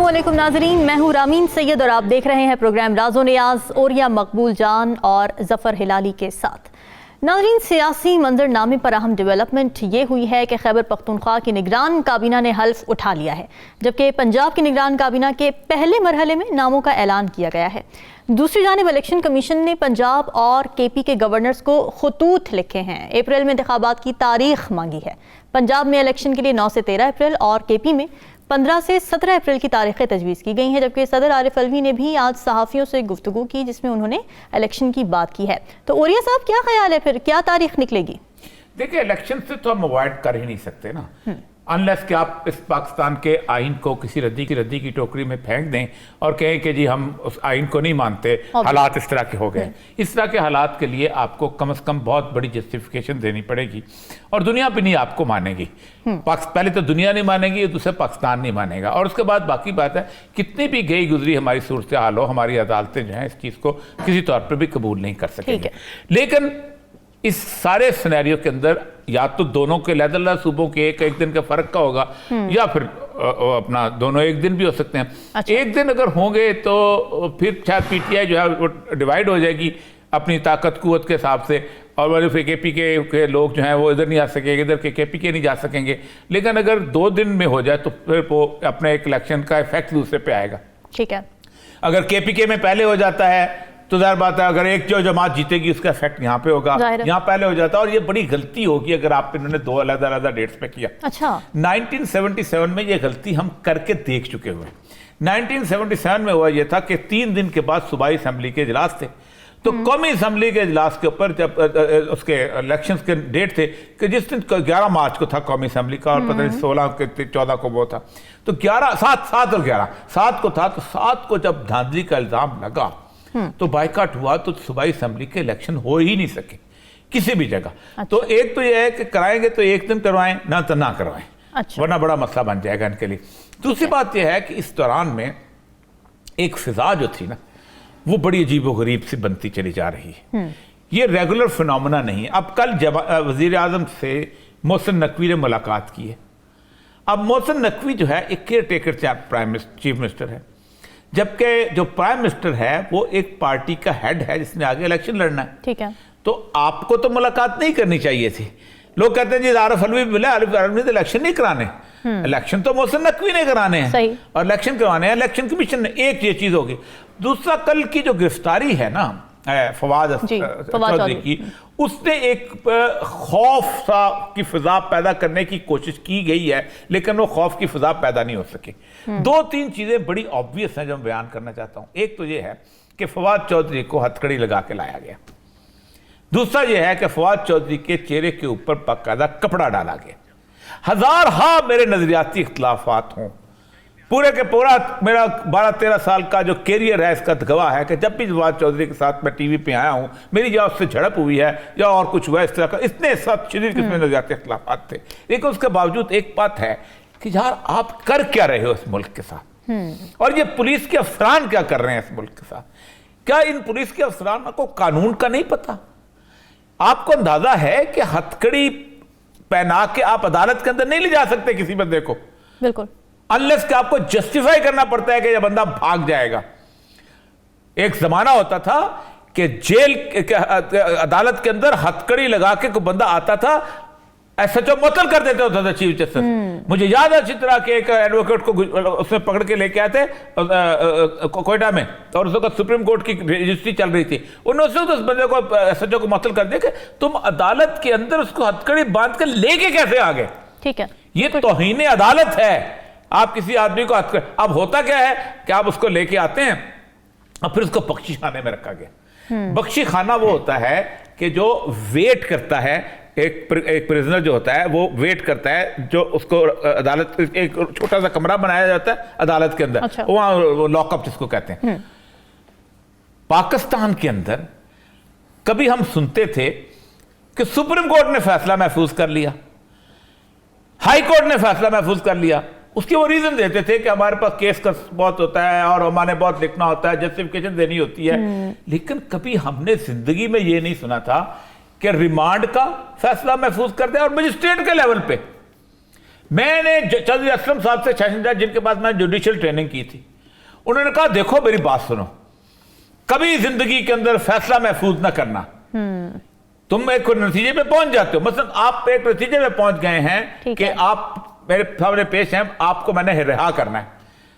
अस्सलामुअलैकुम नाजरीन, मैं हूँ रामीन सैयद और आप देख रहे हैं प्रोग्राम राज़ो नियाज़ ओरिया मकबूल जान और ज़फ़र हिलाली के साथ। नाजरीन, सियासी मंजरनामे पर अहम डेवलपमेंट ये हुई है कि खैबर पख्तूनख्वा की निगरान काबीना ने हल्फ उठा लिया है, जबकि पंजाब की निगरान काबीना के पहले मरहले में नामों का ऐलान किया गया है। दूसरी जानिब इलेक्शन कमीशन ने पंजाब और केपी के गवर्नर्स को खतूत लिखे हैं। अप्रैल में इंतखाबात की तारीख मांगी है। पंजाब में इलेक्शन के लिए 9 से 13 अप्रैल और केपी में 15 से 17 अप्रैल की तारीखें तजवीज़ की गई हैं, जबकि सदर आरिफ अलवी ने भी आज सहाफ़ियों से गुफ्तगू की जिसमें उन्होंने इलेक्शन की बात की है। तो ओरिया साहब, क्या ख्याल है, फिर क्या तारीख निकलेगी? देखिए, इलेक्शन से तो हम अवॉइड कर ही नहीं सकते ना, अनलेस कि आप इस पाकिस्तान के आइन को किसी रद्दी की टोकरी में फेंक दें और कहें कि जी हम उस आइन को नहीं मानते, हालात इस तरह के हो गए। इस तरह के हालात के लिए आपको कम से कम बहुत बड़ी जस्टिफिकेशन देनी पड़ेगी और दुनिया भी नहीं आपको मानेगी। पहले तो दुनिया नहीं मानेगी, दूसरे पाकिस्तान नहीं मानेगा। और उसके बाद बाकी बात है, कितनी भी गई गुजरी हमारी सूरत हाल हो, हमारी अदालतें जो हैं इस चीज़ को किसी तौर पर भी कबूल नहीं कर सकेंगे। लेकिन इस सारे सिनेरियो के अंदर या तो दोनों के अलग सूबों के एक दिन का फर्क का होगा, या फिर अपना दोनों एक दिन भी हो सकते हैं। अच्छा। एक दिन अगर होंगे तो फिर शायद पीटीआई जो है वो डिवाइड हो जाएगी अपनी ताकत कुव्वत के हिसाब से, और वाले फिर केपी के लोग जो हैं वो इधर नहीं आ सकेंगे, इधर के केपी के नहीं जा सकेंगे। लेकिन अगर 2 दिन में हो जाए तो फिर वो अपने एक इलेक्शन का इफेक्ट दूसरे पे आएगा। ठीक है, अगर केपी के में पहले हो जाता है तो ज़ाहिर बात है अगर एक जो जमात जीतेगी उसका इफेक्ट यहाँ पे होगा, यहाँ पहले हो जाता है। और ये बड़ी गलती होगी अगर आप इन्होंने 2 अलग डेट्स पे किया। अच्छा, 1977 में ये गलती हम करके देख चुके हुए। 1977 में हुआ ये था कि 3 दिन के बाद सूबाई असेंबली के इजलास थे, तो कौमी असेंबली के इजलास के ऊपर जब उसके इलेक्शंस के डेट थे कि जिस दिन 11 मार्च को था कौमी असेंबली का, और पता नहीं 16 के 14 को वो था, तो 7 और 11 7 को था। तो 7 को जब धांधली का इल्जाम लगा तो बाइकाट हुआ, तो सूबाई असेंबली के इलेक्शन हो ही नहीं सके किसी भी जगह। अच्छा। तो एक तो यह है कि कराएंगे तो एक दिन करवाएं, ना तो ना करवाएं। अच्छा। वरना बड़ा मसला बन जाएगा इनके लिए। दूसरी बात यह है कि इस दौरान में एक फिजा जो थी ना वो बड़ी अजीबोगरीब सी बनती चली जा रही है। ये रेगुलर फिनोमेना नहीं है। अब कल वजीर आजम से मोहसिन नकवी ने मुलाकात की है। अब मोहसिन नकवी जो है एक केयर टेकर चीफ मिनिस्टर है, जबकि जो प्राइम मिनिस्टर है वो एक पार्टी का हेड है जिसने आगे इलेक्शन लड़ना है। ठीक है, तो आपको तो मुलाकात नहीं करनी चाहिए थी। लोग कहते हैं जी आरिफ अलवी मिला, आरिफ अलवी ने तो इलेक्शन नहीं कराने, इलेक्शन तो मोहसिन नकवी ने कराने हैं और इलेक्शन करवाने हैं इलेक्शन कमीशन ने। एक ये चीज होगी। दूसरा, कल की जो गिरफ्तारी है ना फवाद चौधरी की, उसने एक खौफ सा की फिजा पैदा करने की कोशिश की गई है, लेकिन वो खौफ की फिजा पैदा नहीं हो सकी। 2-3 चीजें बड़ी ऑब्वियस हैं जो मैं बयान करना चाहता हूं। एक तो ये है कि फवाद चौधरी को हथकड़ी लगा के लाया गया। दूसरा यह है कि फवाद चौधरी के चेहरे के ऊपर बाकायदा कपड़ा डाला गया। हजार मेरे नजरियाती इख्तलाफात हों, पूरे के पूरा मेरा 12-13 साल का जो कैरियर है इसका गवाह है कि जब भी फवाद चौधरी के साथ मैं टीवी पे आया हूं, मेरी या उससे झड़प हुई है या और कुछ हुआ इस तरह का, इतने सब शदीद किस्म के नजरियाती इख्तलाफात थे। लेकिन उसके बावजूद एक बात है कि यार आप कर क्या रहे हो इस मुल्क के साथ, और ये पुलिस के अफसरान क्या कर रहे हैं इस मुल्क के साथ? क्या इन पुलिस के अफसरान को कानून का नहीं पता? आपको अंदाजा है कि हथकड़ी पहना के आप अदालत के अंदर नहीं ले जा सकते किसी बंदे को, बिल्कुल, अनलेस कि आपको जस्टिफाई करना पड़ता है कि यह बंदा भाग जाएगा। एक जमाना होता था कि जेल अदालत के अंदर हथकड़ी लगा के कोई बंदा आता था, एसएचओ मुअत्तल कर देते होता था चीफ जस्टिस। मुझे याद है अच्छी तरह के एक एडवोकेट को उसमें पकड़ के लेके आए थे कोयटा में, और उस वक्त सुप्रीम कोर्ट की रजिस्ट्री चल रही थी। उन्होंने उस बंदे को एसएचओ को मुअत्तल कर दिया कि तुम अदालत के अंदर उसको हथकड़ी बांध कर लेके कैसे आ गए? ठीक है, ये तौहीन अदालत है। आप किसी आदमी को अब होता क्या है कि आप उसको लेके आते हैं और फिर उसको बख्शी खाने में रखा गया। बख्शी खाना वो होता है कि जो वेट करता है, एक प्रिजनर जो होता है वो वेट करता है, जो उसको अदालत एक छोटा सा कमरा बनाया जाता है अदालत के अंदर। अच्छा। वहां लॉकअप जिसको कहते हैं। पाकिस्तान के अंदर कभी हम सुनते थे कि सुप्रीम कोर्ट ने फैसला महफूज कर लिया, हाई कोर्ट ने फैसला महफूज कर लिया, उसके वो रीजन देते थे कि हमारे पास केस का बहुत होता है और हमारे बहुत लिखना होता है, जस्टिफिकेशन देनी होती है। लेकिन कभी हमने जिंदगी में ये नहीं सुना था कि रिमांड का फैसला महफूज कर दे, और मजिस्ट्रेट के लेवल पे میں نے چودھری اسلم صاحب سے سیشن جج جن کے پاس میں جوڈیشل ٹریننگ کی تھی, انہوں نے کہا دیکھو میری بات سنو, کبھی زندگی کے اندر فیصلہ محفوظ نہ کرنا, تم ایک نتیجے پہ پہنچ جاتے ہو, مثلا آپ ایک نتیجے پہ پہنچ گئے ہیں کہ آپ میرے سامنے پیش ہیں, آپ کو میں نے رہا کرنا ہے,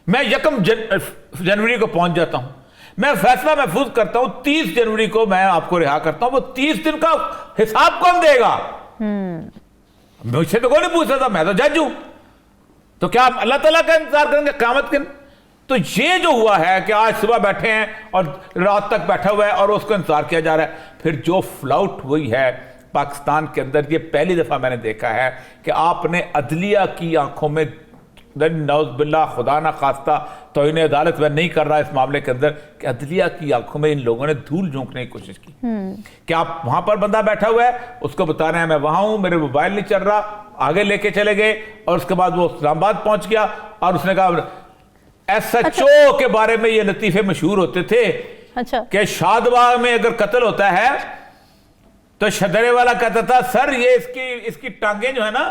میں 1 جنوری کو پہنچ جاتا ہوں, میں فیصلہ محفوظ کرتا ہوں 30 جنوری کو میں آپ کو رہا کرتا ہوں, وہ 30 دن کا حساب کون دے گا؟ مجھ سے تو کوئی نہیں پوچھ رہا تھا, میں تو جج ہوں, تو کیا آپ اللہ تعالیٰ کا انتظار کریں گے قیامت کے؟ تو یہ جو ہوا ہے کہ آج صبح بیٹھے ہیں اور رات تک بیٹھا ہوا ہے اور اس کو انتظار کیا جا رہا ہے, پھر جو فلاؤٹ ہوئی ہے پاکستان کے اندر, یہ پہلی دفعہ میں نے دیکھا ہے کہ آپ نے عدلیہ کی آنکھوں میں, نعوذ باللہ خدا نہ خواستہ توہین عدالت میں نہیں کر رہا اس معاملے کے اندر, کہ عدلیہ کی آنکھوں میں ان لوگوں نے دھول جھونکنے کی کوشش کی کہ آپ وہاں پر بندہ بیٹھا ہوا ہے, اس کو بتا رہے ہیں میں وہاں ہوں, میرے موبائل نہیں چل رہا, آگے لے کے چلے گئے, اور اس کے بعد وہ اسلام آباد پہنچ گیا اور اس نے کہا ایس ایچ او کے بارے میں یہ لطیفے مشہور ہوتے تھے کہ شادباغ میں اگر قتل ہوتا ہے تو شدرے والا کہتا تھا سر یہ اس کی ٹانگیں جو ہے نا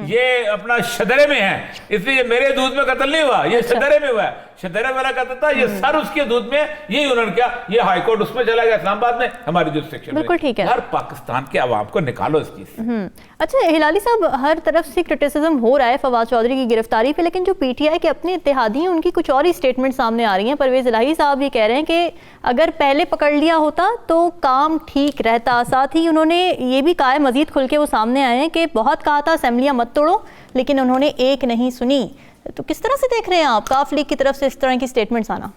یہ اپنا شدرے میں ہیں, اس لیے میرے دودھ میں قتل نہیں ہوا, یہ شدرے میں ہوا ہے. شدرے والا کہتا تھا یہ سر اس کے دودھ میں, یہی انہوں نے کیا, یہ ہائی کورٹ اس میں چلا گیا اسلام آباد میں, ہماری جو سیکشن میں. بالکل ٹھیک ہے, ہر پاکستان کے عوام کو نکالو اس چیز سے. اچھا ہلالی صاحب, ہر طرف سے کرٹیسزم ہو رہا ہے فواد چودھری کی گرفتاری پہ, لیکن جو پی ٹی آئی کے اپنے اتحادی ہیں ان کی کچھ اور ہی سٹیٹمنٹ سامنے آ رہی ہیں. پرویز الہی صاحب یہ کہہ رہے ہیں کہ اگر پہلے پکڑ لیا ہوتا تو کام ٹھیک رہتا. ساتھ ہی انہوں نے یہ بھی کہا ہے, مزید کھل کے وہ سامنے آئے ہیں, کہ بہت کہا تھا اسمبلیاں مت توڑو, لیکن انہوں نے ایک نہیں سنی. تو کس طرح سے دیکھ رہے ہیں آپ کاف لیگ کی طرف سے اس طرح کی سٹیٹمنٹس آنا؟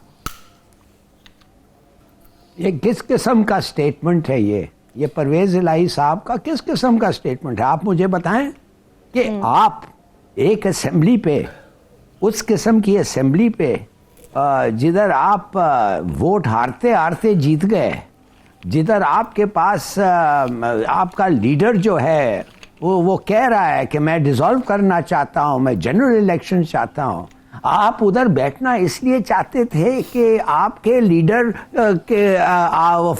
یہ کس قسم کا سٹیٹمنٹ ہے؟ یہ پرویز الہی صاحب کا کس قسم کا سٹیٹمنٹ ہے؟ آپ مجھے بتائیں کہ آپ ایک اسمبلی پہ, اس قسم کی اسمبلی پہ جدھر آپ ووٹ ہارتے ہارتے جیت گئے, جدھر آپ کے پاس آپ کا لیڈر جو ہے وہ کہہ رہا ہے کہ میں ڈیزالو کرنا چاہتا ہوں, میں جنرل الیکشن چاہتا ہوں, آپ ادھر بیٹھنا اس لیے چاہتے تھے کہ آپ کے لیڈر کے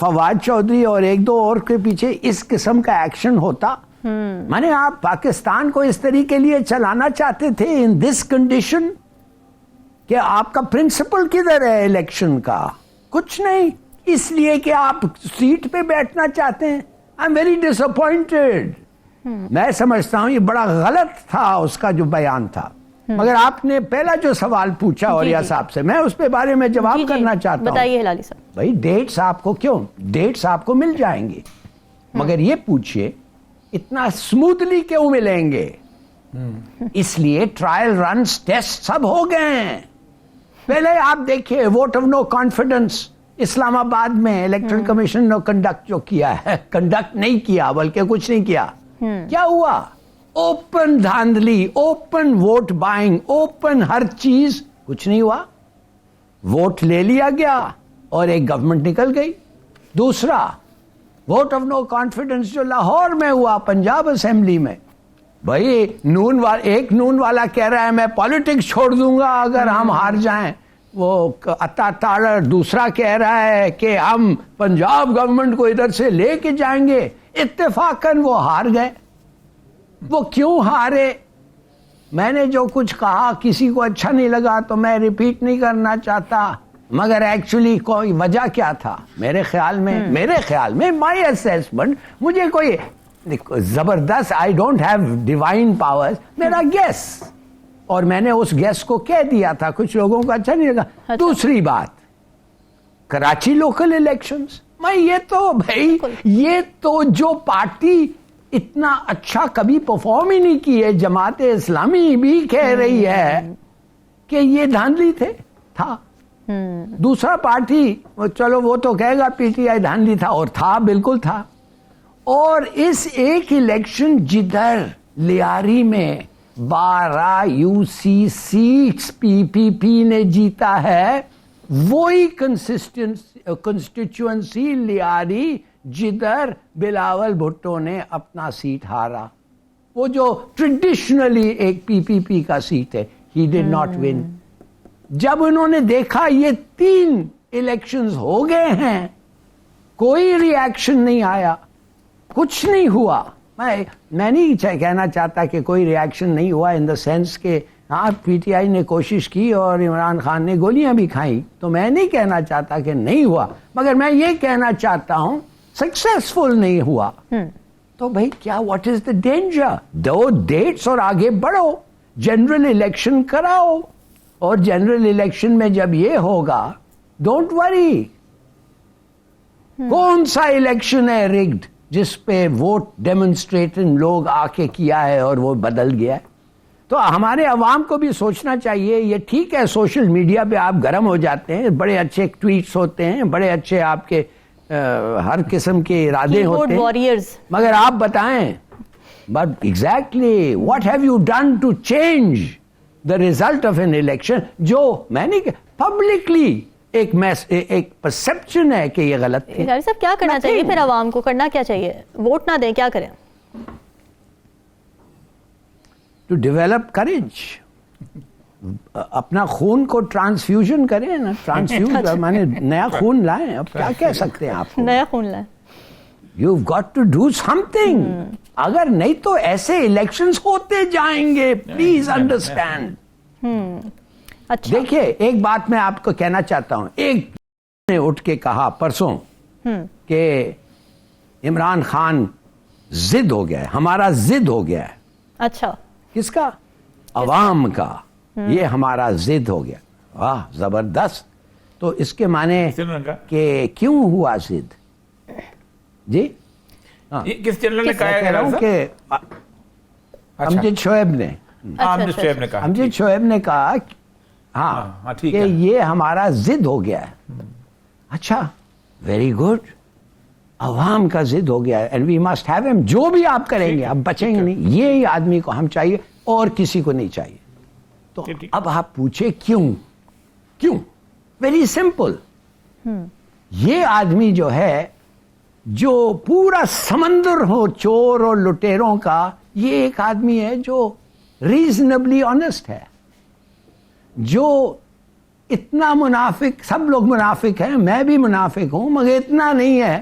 فواد چودھری اور 1-2 اور کے پیچھے اس قسم کا ایکشن ہوتا. میں نے آپ پاکستان کو اس طریقے لیے چلانا چاہتے تھے ان دس کنڈیشن کہ آپ کا پرنسپل کدھر ہے الیکشن کا؟ کچھ نہیں, اس لیے کہ آپ سیٹ پہ بیٹھنا چاہتے ہیں. I am very disappointed. میں سمجھتا ہوں یہ بڑا غلط تھا اس کا جو بیان تھا, مگر آپ نے پہلا جو سوال پوچھا اوریا صاحب سے, میں اس پہ بارے میں جواب کرنا چاہتا ہوں. بتائیے ہلالی صاحب. بھائی ڈیٹس آپ کو کیوں, ڈیٹس آپ کو مل جائیں گے, مگر یہ پوچھئے اتنا سموتھلی کیوں ملیں گے؟ اس لیے ٹرائل رنز ٹیسٹ سب ہو گئے ہیں. پہلے آپ دیکھیے ووٹ آف نو کانفیڈنس اسلام آباد میں الیکٹرل کمیشن نے کنڈکٹ جو کیا ہے, کنڈکٹ نہیں کیا بلکہ کچھ نہیں کیا. کیا ہوا؟ اوپن دھاندلی, اوپن ووٹ بائنگ, اوپن ہر چیز, کچھ نہیں ہوا. ووٹ لے لیا گیا اور ایک گورنمنٹ نکل گئی. دوسرا ووٹ آف نو کانفیڈنس جو لاہور میں ہوا پنجاب اسمبلی میں, بھائی ایک نون والا کہہ رہا ہے میں پالیٹکس چھوڑ دوں گا اگر ہم ہار جائیں, وہ عطا تاڑر دوسرا کہہ رہا ہے کہ ہم پنجاب گورنمنٹ کو ادھر سے لے کے جائیں گے. اتفاقاً وہ ہار گئے. وہ کیوں ہارے؟ میں نے جو کچھ کہا کسی کو اچھا نہیں لگا تو میں ریپیٹ نہیں کرنا چاہتا, مگر ایکچولی کوئی وجہ کیا تھا میرے خیال میں مائی اسیسمنٹ, مجھے کوئی زبردست I don't have divine powers, میرا گیس, اور میں نے اس گیس کو کہہ دیا تھا, کچھ لوگوں کو اچھا نہیں لگا. دوسری بات, کراچی لوکل الیکشنز, میں یہ تو جو پارٹی اتنا اچھا کبھی پرفارم ہی نہیں کی ہے, جماعت اسلامی بھی کہہ رہی ہے کہ یہ دھاندلی تھا. دوسرا پارٹی چلو وہ تو کہے گا پی ٹی آئی دھاندلی تھا, اور تھا, بالکل تھا. اور اس ایک الیکشن جدھر لیاری میں 12 یو سی سیٹس پی پی پی نے جیتا ہے, وہی کنسٹیچوئنسی لیاری جدھر بلاول بھٹو نے اپنا سیٹ ہارا, وہ جو ٹریڈیشنلی ایک پی پی پی کا سیٹ ہے, ہی ڈڈ ناٹ ون. جب انہوں نے دیکھا یہ 3 الیکشنز ہو گئے ہیں, کوئی ری ایکشن نہیں آیا, کچھ نہیں ہوا, میں نہیں کہنا چاہتا کہ کوئی ریاکشن نہیں ہوا ان دا سینس کہ ہاں پی ٹی آئی نے کوشش کی اور عمران خان نے گولیاں بھی کھائیں، تو میں نہیں کہنا چاہتا کہ نہیں ہوا، مگر میں یہ کہنا چاہتا ہوں سکسیسفل نہیں ہوا. تو بھائی کیا واٹ از دا ڈینجر؟ دو ڈیٹس اور آگے بڑھو، جنرل الیکشن کراؤ، اور جنرل الیکشن میں جب یہ ہوگا ڈونٹ وری. کون سا الیکشن ہے رگڈ جس پہ ووٹ ڈیمونسٹریٹنگ لوگ آ کے کیا ہے اور وہ بدل گیا ہے؟ تو ہمارے عوام کو بھی سوچنا چاہیے. یہ ٹھیک ہے سوشل میڈیا پہ آپ گرم ہو جاتے ہیں، بڑے اچھے ٹویٹس ہوتے ہیں، بڑے اچھے آپ کے ہر قسم کے ارادے ہوتے ہیں، مگر آپ بتائیں but exactly what have you done to change the result of an election? جو میں نے پبلکلی ایک پرسپشن ہے کہ یہ غلط ہے. صاحب کیا کرنا چاہیے پھر عوام کو؟ کرنا کیا چاہیے؟ ووٹ نہ دیں، کیا کریں؟ ٹو ڈیولپ کریج، اپنا خون کو ٹرانسفیوژن کریں نا، ٹرانسفیوز مانے نیا خون لائیں. اب کیا کہہ سکتے ہیں آپ کو؟ نیا خون لائیں. You got to do something. اگر نہیں تو ایسے الیکشنز ہوتے جائیں گے. Please understand. دیکھیے ایک بات میں آپ کو کہنا چاہتا ہوں. ایک نے اٹھ کے کہا پرسوں کہ عمران خان ضد ہو گیا ہے، ہمارا ضد ہو گیا ہے. اچھا، کس کا؟ عوام کا. یہ ہمارا ضد ہو گیا. واہ زبردست. تو اس کے معنی کہ کیوں ہوا ضد؟ جی کس جنرل نے کہہ رہا ہوں کہ امجد شعیب نے امجد شعیب نے کہا ہاں کہ یہ ہمارا ضد ہو گیا ہے. اچھا ویری گڈ. عوام کا ضد ہو گیا ہے اینڈ وی مسٹ ہیو ہم. جو بھی آپ کریں گے اب بچیں گے نہیں. یہ آدمی کو ہم چاہیے اور کسی کو نہیں چاہیے. تو اب آپ پوچھے کیوں؟ Very simple. یہ آدمی جو ہے جو پورا سمندر ہو چور اور لٹیروں کا، یہ ایک آدمی ہے جو ریزنبلی آنےسٹ ہے، جو اتنا منافق، سب لوگ منافق ہیں، میں بھی منافق ہوں، مگر اتنا نہیں ہے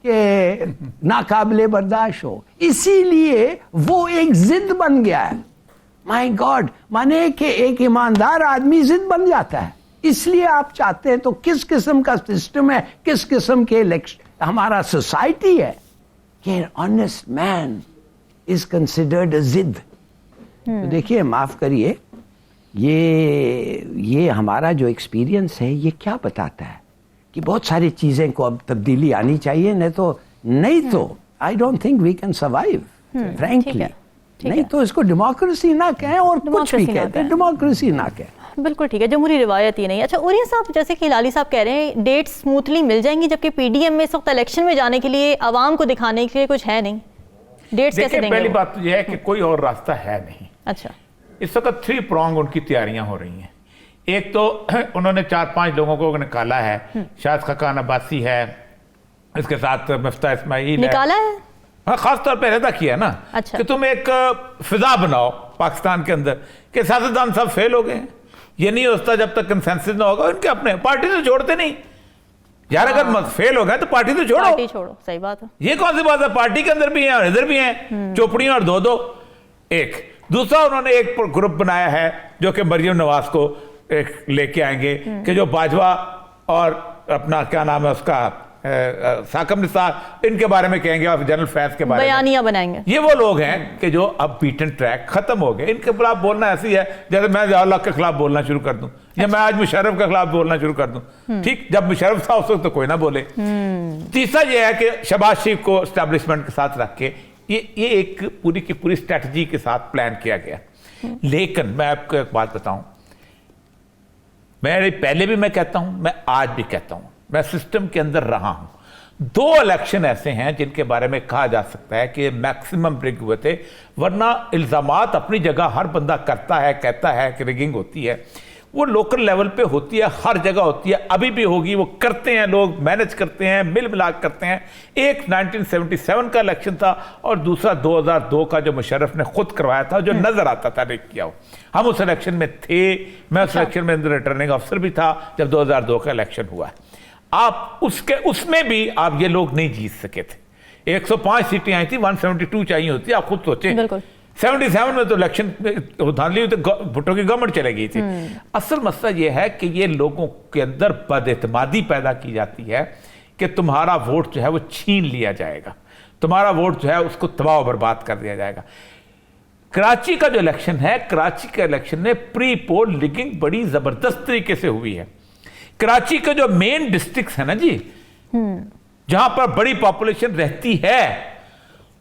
کہ ناقابل برداشت ہو. اسی لیے وہ ایک ضد بن گیا ہے. مائی گاڈ، مانے کہ ایک ایماندار آدمی ضد بن جاتا ہے. اس لیے آپ چاہتے ہیں تو کس قسم کا سسٹم ہے، کس قسم کے ہمارا سوسائٹی ہے کہ honest main is considered a ضد. تو دیکھیے معاف کریے، یہ ہمارا جو ایکسپیرینس ہے یہ کیا بتاتا ہے کہ بہت ساری چیزیں کو اب تبدیلی آنی چاہیے. نہیں تو I don't think we can survive frankly. نہیں تو اس کو ڈیموکریسی نہ کہیں اور کچھ بھی کہتے ہیں، ڈیموکریسی نہ کہیں. بالکل ٹھیک ہے، جمہوری روایت ہی نہیں. اچھا اوریہ صاحب، جیسے کہ ہلالی صاحب کہہ رہے ہیں ڈیٹ سموتھلی مل جائیں گی، جبکہ پی ڈی ایم میں اس وقت الیکشن میں جانے کے لیے عوام کو دکھانے کے لیے کچھ ہے نہیں. ڈیٹس کیسے دیں گے؟ پہلی بات تو یہ ہے کہ کوئی اور راستہ ہے نہیں. اچھا، اس وقت 3 پرونگ ان کی تیاریاں ہو رہی ہیں. ایک تو انہوں نے 4-5 لوگوں کو نکالا ہے. شاہد خاقان عباسی ہے، اس کے ساتھ مفتاح اسماعیل نکالا ہے. ہاں خاص طور پہ ارادہ کیا نا کہ تم ایک فضا بناؤ پاکستان کے اندر کہ سیاستدان سب فیل ہو گئے ہیں. یہ نہیں ہوتا جب تک کنسنسس نہ ہوگا. ان کے اپنے پارٹی سے چھوڑتے نہیں یار. اگر فیل ہو گئے تو پارٹی سے چھوڑو. صحیح بات ہے. یہ کون سی بات ہے؟ پارٹی کے اندر بھی ہیں اور ادھر بھی ہیں، چوپڑیاں اور دو. ایک دوسرا انہوں نے ایک گروپ بنایا ہے جو کہ مریم نواز کو ایک لے کے آئیں گے کہ جو باجوہ اور اپنا کیا نام ہے اس کا ساکم نثار، ان کے بارے میں کہیں گے اور جنرل فیض کے بارے میں بیانیہ بنائیں گے. یہ وہ لوگ ہیں کہ جو اب بیٹن ٹریک ختم ہو گئے. ان کے خلاف بولنا ایسی ہے جیسے میں ضیاء اللہ کے خلاف بولنا شروع کر دوں یا میں آج مشرف کے خلاف بولنا شروع کر دوں. ٹھیک، جب مشرف تھا اس وقت تو کوئی نہ بولے. تیسرا یہ ہے کہ شہباز شریف کو اسٹیبلشمنٹ کے ساتھ رکھ کے یہ ایک پوری کی پوری اسٹریٹجی کے ساتھ پلان کیا گیا. لیکن میں آپ کو ایک بات بتاؤں، میں پہلے بھی میں کہتا ہوں، میں آج بھی کہتا ہوں، میں سسٹم کے اندر رہا ہوں. 2 الیکشن ایسے ہیں جن کے بارے میں کہا جا سکتا ہے کہ میکسیمم رگ ہوئے تھے، ورنہ الزامات اپنی جگہ ہر بندہ کرتا ہے، کہتا ہے کہ رگنگ ہوتی ہے. وہ لوکل لیول پہ ہوتی ہے، ہر جگہ ہوتی ہے، ابھی بھی ہوگی. وہ کرتے ہیں، لوگ مینج کرتے ہیں، مل ملا کرتے ہیں. ایک 1977 کا الیکشن تھا اور دوسرا 2002 کا جو مشرف نے خود کروایا تھا، جو نظر آتا تھا ریگ کیا ہو. ہم اس الیکشن میں تھے، میں اس الیکشن میں ریٹرننگ افسر بھی تھا جب 2002 کا الیکشن ہوا ہے. آپ اس میں بھی آپ یہ لوگ نہیں جیت سکے تھے 105 सीटें आई थी, 172 चाहिए होती, आप खुद सोचें। बिल्कुल 77 में तो इलेक्शन धांधली हुई, तो भुट्टो की गवर्नमेंट चले गई थी। असल मसला ये है कि ये लोगों के अंदर बदएतमादी पैदा की जाती है कि तुम्हारा वोट जो है वो छीन लिया जाएगा, तुम्हारा वोट जो है उसको तबाह बर्बाद कर दिया जाएगा। कराची का जो इलेक्शन है, कराची के इलेक्शन में प्री पोल लिगिंग बड़ी जबरदस्त तरीके से हुई है। कराची के जो मेन डिस्ट्रिक्ट है ना जी, जहां पर बड़ी पॉपुलेशन रहती है,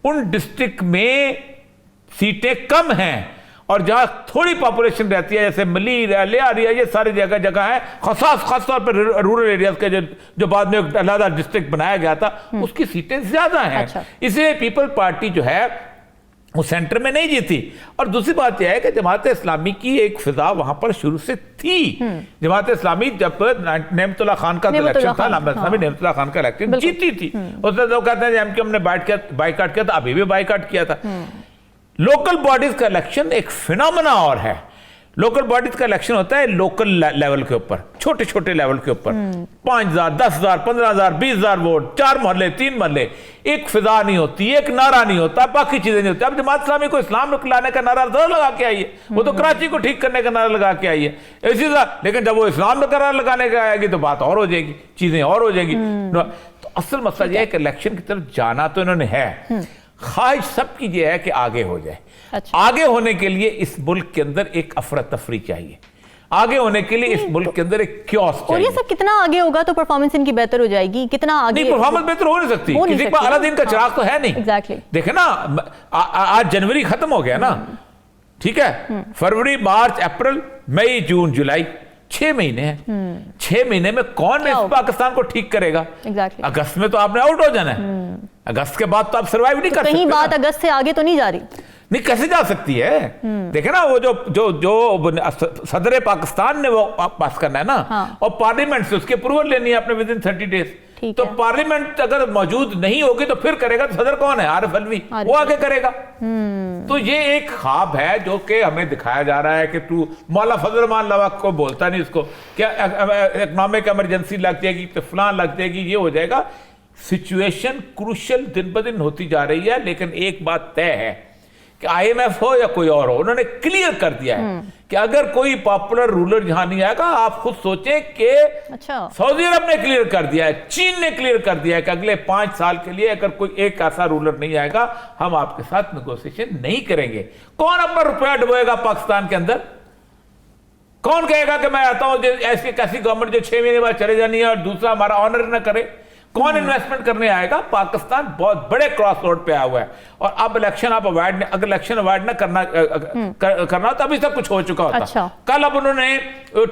उन डिस्ट्रिक्ट में सीटें कम हैं, और जहां थोड़ी पॉपुलेशन रहती है जैसे मलीर है, लियारिया, ये सारी जगह जगह है, खास तौर पर रूरल एरियाज के जो बाद में अलहदा डिस्ट्रिक्ट बनाया गया था, उसकी सीटें ज्यादा हैं। अच्छा। इसलिए पीपल पार्टी जो है वो सेंटर में नहीं जीती। और दूसरी बात यह है कि जमात इस्लामी की एक फिजा वहां पर शुरू से थी। जमात इस्लामी जब नेमतुल्लाह खान का इलेक्शन था, नेमतुल्लाह खान का इलेक्शन जीती थी, उसने तो कहते हैं एमक्यू हमने बाइकाट किया था, अभी भी बाइकाट किया था। लोकल बॉडीज का इलेक्शन एक फिनोमेना और है। लोकल बॉडीज का इलेक्शन होता है लोकल लेवल के ऊपर, छोटे छोटे लेवल के ऊपर, 5,000, 10,000, 15,000, 20,000 वोट, 4 मोहल्ले, 3 मोहल्ले, एक फिजा नहीं होती, एक नारा नहीं होता, बाकी चीजें नहीं होती। अब जमात इस्लामी को इस्लाम लाने का नारा जरूर लगा के आई है, वो तो कराची को ठीक करने का नारा लगा के आई है इसी तरह, लेकिन जब वो इस्लाम का नारा लगाने का आएगी तो बात और हो जाएगी, चीजें और हो जाएगी। तो असल मसला यह है कि इलेक्शन की तरफ जाना तो इन्होंने है, ख्वाहिश सबकी ये है कि आगे हो जाए। अच्छा। आगे होने के लिए इस मुल्क के अंदर एक अफरा तफरी चाहिए, आगे होने के लिए इस मुल्क के अंदर एक क्योस चाहिए। और ये सब कितना आगे होगा तो परफॉर्मेंस इनकी बेहतर हो जाएगी, कितना आगे? नहीं, परफॉर्मेंस बेहतर हो नहीं सकती, किसी के पास अलादीन का चिराग तो है नहीं। एग्जैक्टली। देखे ना, आज जनवरी खत्म हो गया ना, ठीक है, फरवरी, मार्च, अप्रैल, मई, जून, जुलाई, 6 महीने हैं। 6 महीने में कौन इस पाकिस्तान को ठीक करेगा? एग्जैक्टली। अगस्त में तो आपने आउट हो जाना है, अगस्त के बाद तो आप सर्वाइव नहीं कर सकते। कहीं बात अगस्त से आगे तो नहीं जा रही? नहीं, कैसे जा सकती है? देखे ना, वो जो सदर पाकिस्तान ने वो पास करना है ना, हाँ। और पार्लियामेंट से उसकी अप्रूवल लेनी है अपने विद इन 30 डेज। तो पार्लियामेंट अगर मौजूद नहीं होगी तो फिर करेगा तो सदर कौन है? आरिफ अलवी, वो आगे करेगा। तो ये एक ख्वाब है जो कि हमें दिखाया जा रहा है कि तू मौला फजल रहमान लवाक को बोलता नहीं, इसको क्या इकोनॉमिक इमरजेंसी लग जाएगी तो फलां लग जाएगी, ये हो जाएगा। सिचुएशन क्रूशियल दिन ब दिन होती जा रही है, लेकिन एक बात तय है कि IMF हो या कोई और हो, उन्होंने क्लियर कर दिया है कि अगर कोई पॉपुलर रूलर यहां नहीं आएगा, आप खुद सोचें कि अच्छा, सऊदी अरब ने क्लियर कर दिया है, चीन ने क्लियर कर दिया है कि अगले 5 साल के लिए अगर कोई एक ऐसा रूलर नहीं आएगा, हम आपके साथ नेगोशिएशन नहीं करेंगे। कौन अपना रुपया डुबोएगा पाकिस्तान के अंदर? कौन कहेगा कि मैं आता हूं ऐसी कैसी गवर्नमेंट जो 6 महीने बाद चले जानी है और दूसरा हमारा ऑनर न करे? कौन इन्वेस्टमेंट करने आएगा? पाकिस्तान बहुत बड़े क्रॉस रोड पे आया हुआ है, और अब इलेक्शन आप अवॉइड, अगर इलेक्शन अवॉइड ना करना तो अभी तक कुछ हो चुका होता। अच्छा। कल अब उन्होंने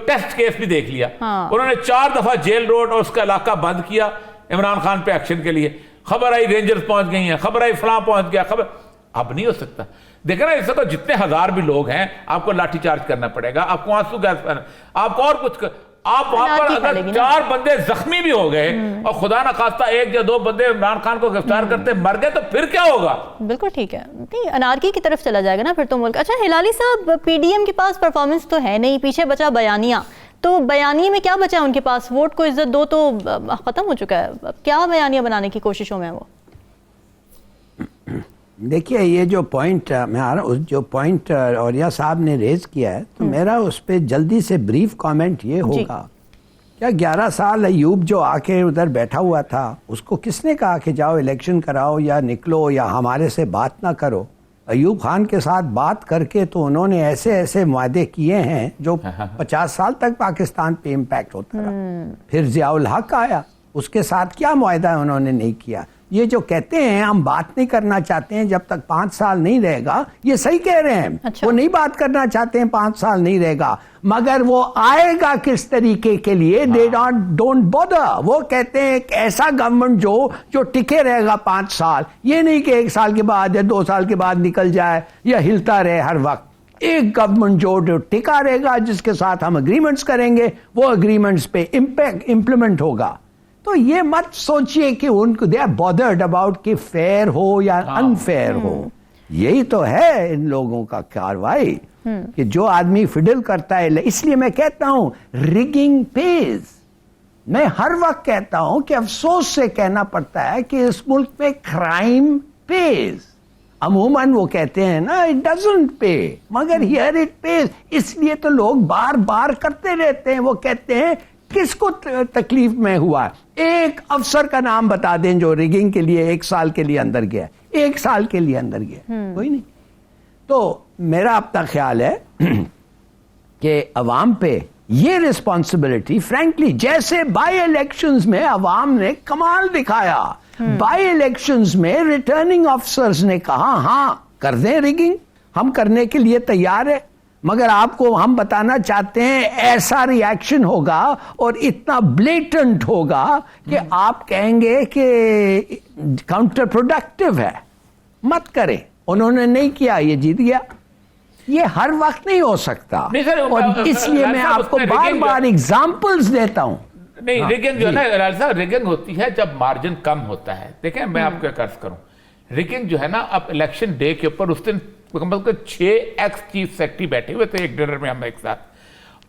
टेस्ट केस भी देख लिया। हाँ। उन्होंने 4 दफा जेल रोड और उसका इलाका बंद किया इमरान खान पे एक्शन के लिए। खबर आई रेंजर्स पहुंच गई हैं, खबर आई फलां पहुंच गया, खबर अब नहीं हो सकता। देखे ना, इस वक्त जितने हजार भी लोग हैं आपको लाठीचार्ज करना पड़ेगा, आपको आंसू गैस, आपको और कुछ आप वहां पर अगर 4 बंदे जख्मी भी हो गए और खुदा ना खास्ता 1 या 2 बंदे इमरान खान को गिरफ्तार करते मर गए तो फिर क्या होगा? बिल्कुल ठीक है, नहीं अनारकी की तरफ चला जाएगा ना फिर तो मुल्क। अच्छा हिलाली साहब, PDM के पास परफॉर्मेंस तो है नहीं, पीछे बचा बयानिया, तो बयानिया में क्या बचा उनके पास? वोट को इज्जत दो तो खत्म हो चुका है, क्या बयानिया बनाने की कोशिशों में है वो? देखिए, ये जो पॉइंट मैं आ रहा हूँ, जो पॉइंट औरिया साहब ने रेज किया है, तो मेरा उस पर जल्दी से ब्रीफ कमेंट ये होगा, क्या 11 साल अयूब जो आके उधर बैठा हुआ था, उसको किसने कहा कि जाओ इलेक्शन कराओ या निकलो या हमारे से बात ना करो? अयूब खान के साथ बात करके तो उन्होंने ऐसे ऐसे वादे किए हैं जो 50 साल तक पाकिस्तान पे इम्पैक्ट होता रहा। फिर जियाउल हक आया, उसके साथ क्या मुआहदा उन्होंने नहीं किया? ये जो कहते हैं हम बात नहीं करना चाहते हैं जब तक 5 साल नहीं रहेगा, ये सही कह रहे हैं। अच्छा। वो नहीं बात करना चाहते हैं 5 साल नहीं रहेगा, मगर वो आएगा किस तरीके के लिए? They don't bother. वो कहते हैं कि ऐसा गवर्नमेंट जो टिके रहेगा 5 साल, ये नहीं कि 1 साल के बाद या 2 साल के बाद निकल जाए या हिलता रहे हर वक्त। एक गवर्नमेंट जो टिका रहेगा, जिसके साथ हम अग्रीमेंट्स करेंगे, वो अग्रीमेंट्स पे इम्प्लीमेंट होगा। तो ये मत सोचिए कि उनको दे आर बॉदर्ड अबाउट कि फेयर हो या अनफेयर हो। यही तो है इन लोगों का कार्रवाई कि जो आदमी फिडल करता है, इसलिए मैं कहता हूं रिगिंग पेज। मैं हर वक्त कहता हूं कि अफसोस से कहना पड़ता है कि इस मुल्क में क्राइम पेज। अमूमन वो कहते हैं ना इट डजंट पे, मगर हियर इट पेज। इसलिए तो लोग बार बार करते रहते हैं। वो कहते हैं किसको तकलीफ में हुआ, एक अफसर का नाम बता दें जो रिगिंग के लिए 1 साल के लिए अंदर गया, 1 साल के लिए अंदर गया, कोई नहीं। तो मेरा अपना ख्याल है कि अवाम पे ये रिस्पॉन्सिबिलिटी, फ्रैंकली, जैसे बाई इलेक्शंस में अवाम ने कमाल दिखाया, बाई इलेक्शंस में रिटर्निंग ऑफिसर्स ने कहा हां कर दें रिगिंग, हम करने के लिए तैयार है, मगर आपको हम बताना चाहते हैं ऐसा रिएक्शन होगा और इतना ब्लेटेंट होगा कि आप कहेंगे कि काउंटर प्रोडक्टिव है, मत करें। उन्होंने नहीं किया, ये जीत गया। ये हर वक्त नहीं हो सकता, और इसलिए मैं आपको बार बार एग्जाम्पल्स देता हूं। नहीं, रिगिंग जो है ना लाल साहब, रिगिंग होती है जब मार्जिन कम होता है। देखें, मैं आपको एक अर्ज करूं, रिगिंग जो है ना, अब इलेक्शन डे के ऊपर उस दिन 6 एक्स चीफ सेक्रेटरी बैठे हुए थे एक डिनर में हम एक साथ,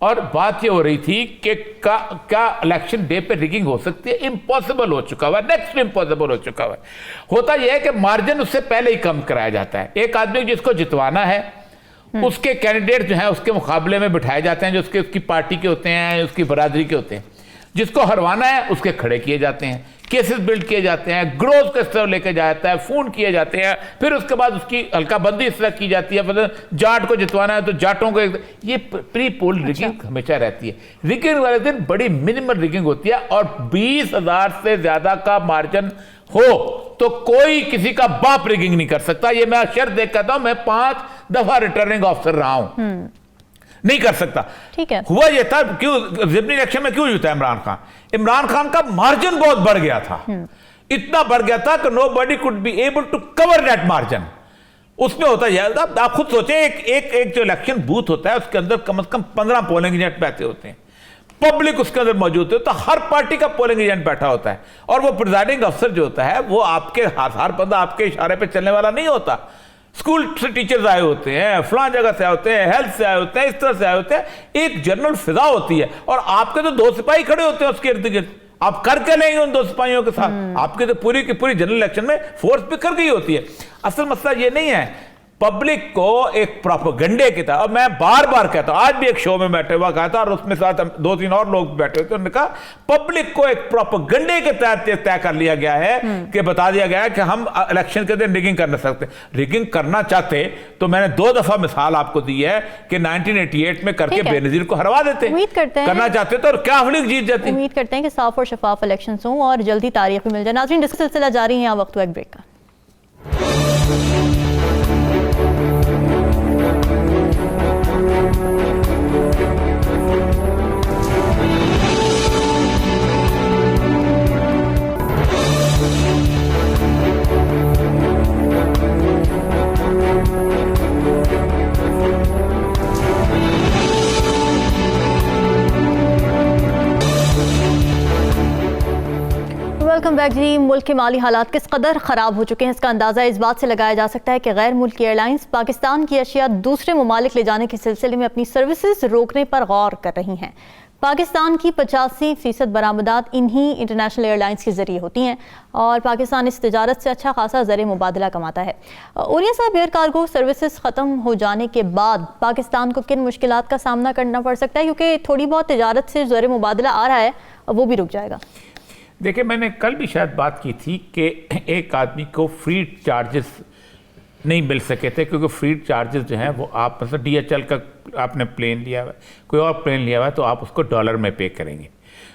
और बात ये हो रही थी कि क्या इलेक्शन डे पे रिगिंग हो सकती है? इम्पॉसिबल हो चुका हुआ, नेक्स्ट इम्पॉसिबल हो चुका हुआ। होता यह है कि मार्जिन उससे पहले ही कम कराया जाता है। एक आदमी जिसको जितवाना है उसके कैंडिडेट जो है उसके मुकाबले में बिठाए जाते हैं, जो उसकी पार्टी के होते हैं, उसकी बरादरी के होते हैं। जिसको हरवाना है उसके खड़े किए जाते हैं, केसेस बिल्ड किए जाते हैं, ग्रोथ का स्तर लेके जाता है, फोन किए जाते हैं, फिर उसके बाद उसकी हल्का बंदी इस तरह की जाती है। मतलब जाट को जितवाना है तो जाटों को ये प्री पोल रिगिंग हमेशा रहती है। रिगिंग वाले दिन बड़ी मिनिमल रिगिंग होती है, और 20,000 से ज्यादा का मार्जिन हो तो कोई किसी का बाप रिगिंग नहीं कर सकता। ये मैं शर्त देख कहता हूं, मैं 5 दफा रिटर्निंग ऑफिसर रहा हूं, नहीं कर सकता। ठीक है। हुआ ये था, क्यों जिमनी इलेक्शन में क्यों जीता इमरान खान? इमरान खान का मार्जिन बहुत बढ़ गया था, इतना बढ़ गया था कि nobody could be able to cover that margin. उसमें होता है, आप खुद सोचें, एक जो इलेक्शन बूथ होता है उसके अंदर कम से कम 15 पोलिंग एजेंट बैठे होते हैं, पब्लिक उसके अंदर मौजूद है, तो हर पार्टी का पोलिंग एजेंट बैठा होता है, और वो प्रिजाइडिंग अफसर जो होता है वो आपके हर बंदा आपके इशारे पे चलने वाला नहीं होता। स्कूल से टीचर्स आए होते हैं, फलां जगह से आए होते हैं, हेल्थ से आए होते हैं, इस तरह से आए होते हैं, एक जनरल फिजा होती है, और आपके तो 2 सिपाही खड़े होते हैं उसके इर्द गिर्द। आप करके लेंगे उन 2 सिपाहियों के साथ, आपके तो पूरी की पूरी जनरल इलेक्शन में फोर्स भी कर गई होती है। असल मसला ये नहीं है, पब्लिक को एक प्रोपेगेंडे की तरह, और मैं बार बार कहता हूं, आज भी एक शो में बैठे हुआ कहा था, और उसमें साथ 2-3 और लोग बैठे हुए थे, उन्होंने कहा पब्लिक को एक प्रोपेगेंडे के तहत तय कर लिया गया है कि बता दिया गया है कि हम इलेक्शन के दिन रिगिंग कर सकते। रिगिंग करना चाहते तो मैंने 2 दफा मिसाल आपको दी है कि 1988 में करके बेनजीर को हरवा देते। उम्मीद करते हैं, करना चाहते तो क्या हम लोग जीत जाते। उम्मीद करते हैं कि साफ और शफाफ इलेक्शन हों और जल्दी तारीख भी मिल जाए। नाज़रीन, इसका सिलसिला जारी है, यहाँ वक्त हुआ एक ब्रेक का। वेलकम बैक जी। मुल्क के माली हालात किस कदर ख़राब हो चुके हैं, इसका अंदाज़ा इस बात से लगाया जा सकता है कि गैर मुल्की एयरलाइंस पाकिस्तान की अशिया दूसरे ममालिक ले जाने के सिलसिले में अपनी सर्विसेज रोकने पर गौर कर रही हैं। पाकिस्तान की 85% बरामदात इन्हीं इंटरनेशनल एयरलाइंस के ज़रिए होती हैं, और पाकिस्तान इस तिजारत से अच्छा खासा ज़र मुबादला कमाता है। ओरिया साहब, एयर कार्गो सर्विसेज ख़त्म हो जाने के बाद पाकिस्तान को किन मुश्किलात का सामना करना पड़ सकता है, क्योंकि थोड़ी बहुत तिजारत से ज़र मुबादला आ रहा है, वो भी रुक जाएगा? देखिए, मैंने कल भी शायद बात की थी कि एक आदमी को फ्री चार्जेस नहीं मिल सके थे, क्योंकि फ्री चार्जेस जो हैं वो आप मतलब DHL का आपने प्लेन लिया हुआ है, कोई और प्लेन लिया हुआ है, तो आप उसको डॉलर में पे करेंगे,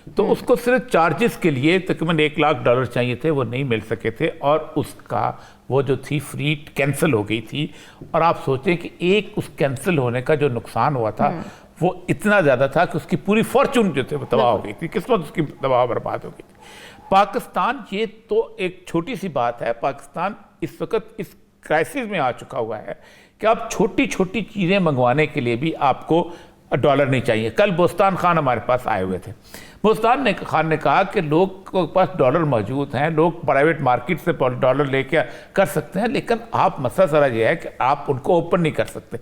तो उसको सिर्फ चार्जेस के लिए तकरीबन $1 लाख चाहिए थे, वो नहीं मिल सके थे, और उसका वो जो थी फ्री कैंसिल हो गई थी। और आप सोचें कि एक उस कैंसिल होने का जो नुकसान हुआ था वो इतना ज़्यादा था कि उसकी पूरी फॉर्चून जो थे वो तबाह हो गई थी, किस्मत उसकी तबाह बर्बाद हो गई थी। पाकिस्तान, ये तो एक छोटी सी बात है, पाकिस्तान इस वक्त इस क्राइसिस में आ चुका हुआ है कि आप छोटी छोटी चीज़ें मंगवाने के लिए भी आपको डॉलर नहीं चाहिए। कल बोस्तान खान हमारे पास आए हुए थे। बोस्तान खान ने कहा कि लोग के पास डॉलर मौजूद हैं, लोग प्राइवेट मार्केट से डॉलर लेके कर सकते हैं, लेकिन आप मसला सारा ये है कि आप उनको ओपन नहीं कर सकते।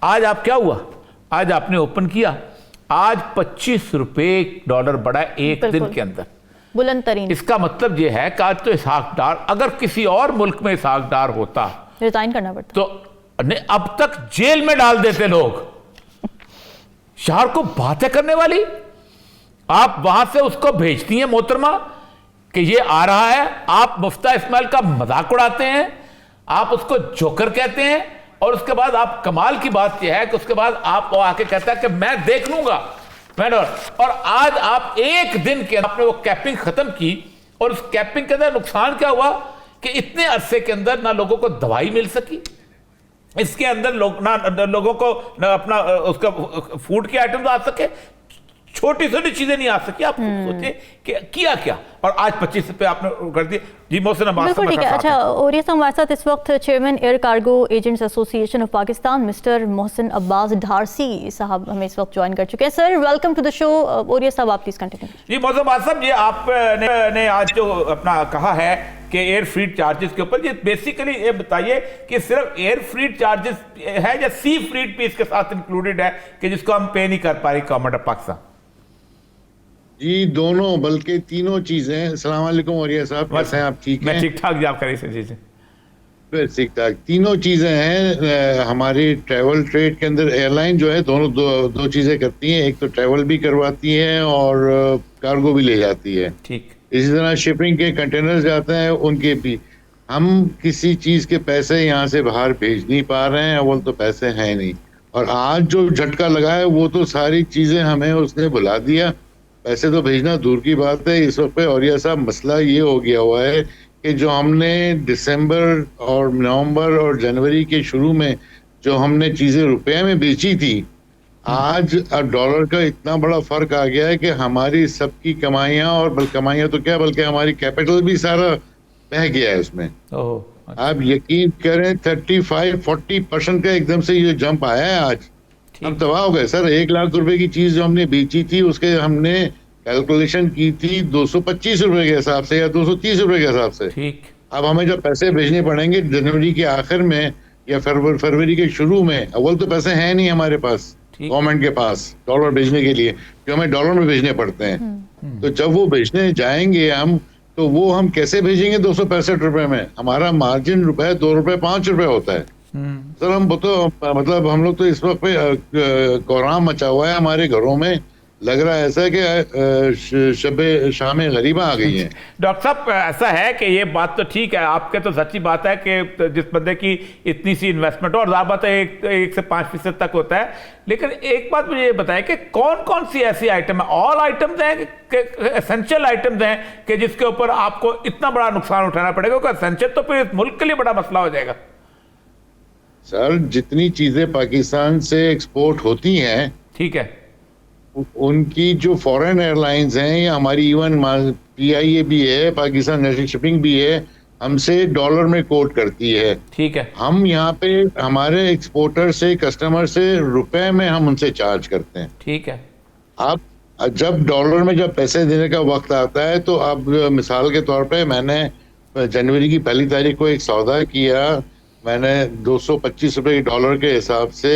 आज आप क्या हुआ, आज आपने ओपन किया, آج 25 روپے ڈالر بڑھا ایک دن کے اندر. بلند ترین. اس کا مطلب یہ ہے کہ آج تو اسحاق ڈار, اگر کسی اور ملک میں اسحاق ڈار ہوتا ریزائن کرنا پڑتا تو اب تک جیل میں ڈال دیتے لوگ. شہر کو باتیں کرنے والی, آپ وہاں سے اس کو بھیجتی ہیں محترمہ کہ یہ آ رہا ہے, آپ مفتہ اسماعیل کا مذاق اڑاتے ہیں, آپ اس کو جوکر کہتے ہیں, اور اس کے بعد آپ, کمال کی بات یہ ہے کہ اس کے بعد آپ وہ آ کے کہتا ہے کہ میں دیکھ لوں گا. اور آج آپ ایک دن کے آپ نے وہ کیپنگ ختم کی, اور اس کیپنگ کے اندر نقصان کیا ہوا کہ اتنے عرصے کے اندر نہ لوگوں کو دوائی مل سکی, اس کے اندر نہ لوگوں کو نہ اپنا اس کا فوڈ کے آئٹمز آ سکے, چھوٹی چھوٹی چیزیں نہیں آ سکی. آپ سوچیں کہ کیا کیا, اور آج 25 روپے آپ نے کر دی. جی محسن عباس بالکل ٹھیک ہے. اچھا, اور یہ ہمارے ساتھ اس وقت چیئرمین ایئر کارگو ایجنٹس ایسوسی ایشن آف پاکستان مسٹر محسن عباس ڈھارسی صاحب ہمیں اس وقت جوائن کر چکے ہیں. سر ویلکم ٹو دا شو. اور یہ صاحب آپ پلیز کنٹینیو. جی محسن عباس صاحب, یہ آپ نے آج جو اپنا کہا ہے کہ ایئر فریٹ چارجز کے اوپر, یہ بیسیکلی یہ بتائیے کہ صرف ایئر فریٹ چارجز ہے یا سی فریٹ بھی اس کے ساتھ انکلوڈڈ ہے کہ جس کو ہم پے نہیں کر پا رہی گورنمنٹ آف پاکستان؟ جی دونوں, بلکہ تینوں چیزیں. السلام علیکم اوریہ صاحب, کیسے ہیں آپ؟ ٹھیک ہیں؟ میں ٹھیک ٹھاک. جی آپ کریے سر. جی ٹھیک ٹھاک. تینوں چیزیں ہیں ہماری ٹریول ٹریڈ کے اندر. ایئر لائن جو ہے دونوں دو چیزیں کرتی ہیں, ایک تو ٹریول بھی کرواتی ہیں اور کارگو بھی لے جاتی ہے. ٹھیک. اسی طرح شپنگ کے کنٹینر جاتے ہیں, ان کے بھی. ہم کسی چیز کے پیسے یہاں سے باہر بھیج نہیں پا رہے ہیں, اول تو پیسے ہیں نہیں, اور آج جو جھٹکا لگا ہے وہ تو ساری چیزیں ہمیں اس نے بلا دیا. پیسے تو بھیجنا دور کی بات ہے اس وقت پہ. اور یہ صاحب مسئلہ یہ ہو گیا ہوا ہے کہ جو ہم نے دسمبر اور نومبر اور جنوری کے شروع میں جو ہم نے چیزیں روپے میں بیچی تھی, آج ڈالر کا اتنا بڑا فرق آ گیا ہے کہ ہماری سب کی کمائیاں, اور کمائیاں تو کیا بلکہ ہماری کیپٹل بھی سارا بہ گیا ہے اس میں. آپ یقین کریں 35-40% کا ایک دم سے یہ جمپ آیا ہے آج. ہم تباہ ہو گئے سر. 1 لاکھ روپے کی چیز جو ہم نے بیچی تھی اس کے ہم نے کیلکولیشن کی تھی 225 روپے کے حساب سے یا 230 روپے کے حساب سے. اب ہمیں جب پیسے بھیجنے پڑیں گے جنوری کے آخر میں یا فروری کے شروع میں, اول تو پیسے ہیں نہیں ہمارے پاس گورنمنٹ کے پاس ڈالر بھیجنے کے لیے, جو ہمیں ڈالر میں بھیجنے پڑتے ہیں. تو جب وہ بھیجنے جائیں گے ہم, تو وہ ہم کیسے بھیجیں گے 265 روپے میں؟ ہمارا مارجن روپے 2 روپے 5 روپے ہوتا ہے. سر ہم تو مطلب ہم لوگ تو اس وقت پہ کوہرام مچا ہوا ہے ہمارے گھروں میں. لگ رہا ہے ایسا کہ شام غریباں آ گئی ہیں. ڈاکٹر صاحب ایسا ہے کہ یہ بات تو ٹھیک ہے, آپ کے تو سچی بات ہے کہ جس بندے کی اتنی سی انویسٹمنٹ, اور زیادہ بات ہے 1 سے 5% تک ہوتا ہے, لیکن ایک بات مجھے یہ بتائیں کہ کون کون سی ایسی آئٹم ہیں, آل آئٹمز ہیں کہ اسینشل آئٹمز ہیں کہ جس کے اوپر آپ کو اتنا بڑا نقصان اٹھانا پڑے گا؟ کیونکہ اسینشل تو پھر اس ملک کے لیے بڑا مسئلہ ہو جائے گا. سر جتنی چیزیں پاکستان سے ایکسپورٹ ہوتی ہیں, ٹھیک ہے, ان کی جو فورن ایئر لائنز ہیں یا ہماری ایون پی آئی اے بھی ہے, پاکستان نیشنل شپنگ بھی ہے, ہم سے ڈالر میں کوٹ کرتی ہے. ٹھیک ہے. ہم یہاں پہ ہمارے ایکسپورٹر سے, کسٹمر سے روپے میں ہم ان سے چارج کرتے ہیں. ٹھیک ہے. اب جب ڈالر میں جب پیسے دینے کا وقت آتا ہے, تو اب مثال کے طور پہ میں نے جنوری کی 1 تاریخ کو ایک سودا کیا, میں نے 225 روپے ڈالر کے حساب سے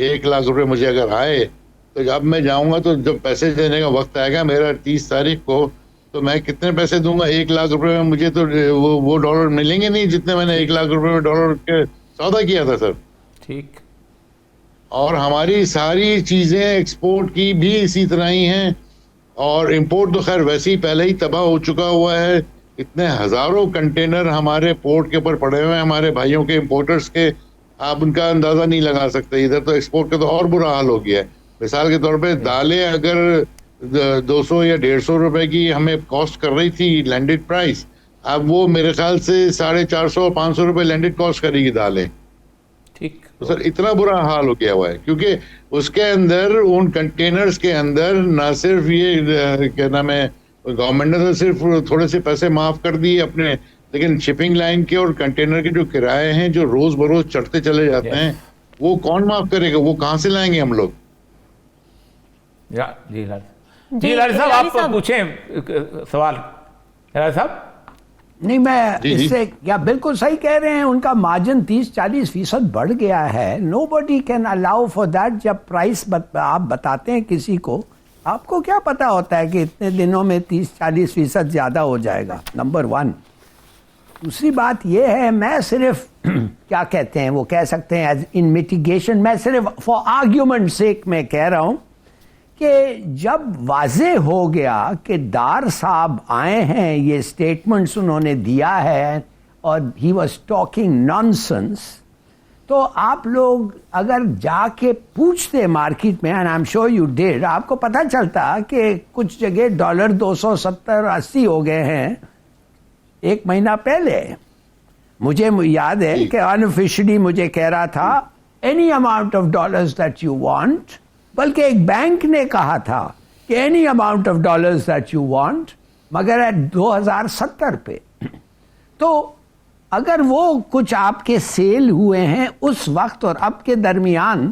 1 لاکھ روپے مجھے اگر آئے, تو جب میں جاؤں گا تو جب پیسے دینے کا وقت آئے گا میرا 30 تاریخ کو, تو میں کتنے پیسے دوں گا؟ 1 لاکھ روپے میں مجھے تو وہ ڈالر ملیں گے نہیں جتنے میں نے 1 لاکھ روپے میں ڈالر کے سودا کیا تھا سر. ٹھیک. اور ہماری ساری چیزیں ایکسپورٹ کی بھی اسی طرح ہی ہیں, اور امپورٹ تو خیر ویسے ہی پہلے ہی تباہ ہو چکا ہوا ہے. اتنے ہزاروں کنٹینر ہمارے پورٹ کے اوپر پڑے ہوئے ہیں ہمارے بھائیوں کے, امپورٹرز کے, آپ ان کا اندازہ نہیں لگا سکتے. ادھر تو ایکسپورٹ کا تو اور برا حال ہو گیا ہے. مثال کے طور پہ دالیں اگر 200 یا 150 روپے کی ہمیں کاسٹ کر رہی تھی لینڈڈ پرائس, اب وہ میرے خیال سے 450 اور 500 روپے لینڈڈ کاسٹ کرے گی دالیں. ٹھیک. تو سر اتنا برا حال ہو گیا ہوا ہے, کیونکہ اس کے اندر ان کنٹینرز کے اندر نہ صرف یہ کیا نام ہے, گورنمنٹ نے تو صرف تھوڑے سے پیسے معاف کر دیے اپنے, لیکن شپنگ لائن کے اور کنٹینر کے جو کرائے ہیں جو روز بروز چڑھتے چلے جاتے ہیں, وہ کون معاف کرے گا؟ وہ کہاں سے لائیں گے ہم لوگ؟ جی لال صاحب آپ پوچھیں سوال. لال صاحب نہیں میں اس سے کیا بالکل صحیح کہہ رہے ہیں, ان کا مارجن 30-40% بڑھ گیا ہے. نو بڈی کین الاؤ فار دیٹ. جب پرائس آپ بتاتے ہیں کسی کو, آپ کو کیا پتا ہوتا ہے کہ اتنے دنوں میں 30-40% زیادہ ہو جائے گا, نمبر 1. دوسری بات یہ ہے, میں صرف کیا کہتے ہیں وہ کہہ سکتے ہیں ان میٹیگیشن, میں صرف فار آرگیومنٹ سیک میں کہہ رہا ہوں کہ جب واضح ہو گیا کہ ڈار صاحب آئے ہیں, یہ سٹیٹمنٹس انہوں نے دیا ہے اور ہی واز ٹاکنگ نانسنس, تو آپ لوگ اگر جا کے پوچھتے مارکیٹ میں, and I am sure you did, آپ کو پتہ چلتا کہ کچھ جگہ ڈالر 270-80 ہو گئے ہیں ایک مہینہ پہلے. مجھے یاد ہے کہ انآفیشلی مجھے کہہ رہا تھا any amount of dollars that you want, بلکہ ایک بینک نے کہا تھا کہ any amount of dollars that you want, مگر 2070 پہ. تو اگر وہ کچھ آپ کے سیل ہوئے ہیں اس وقت اور اب کے درمیان,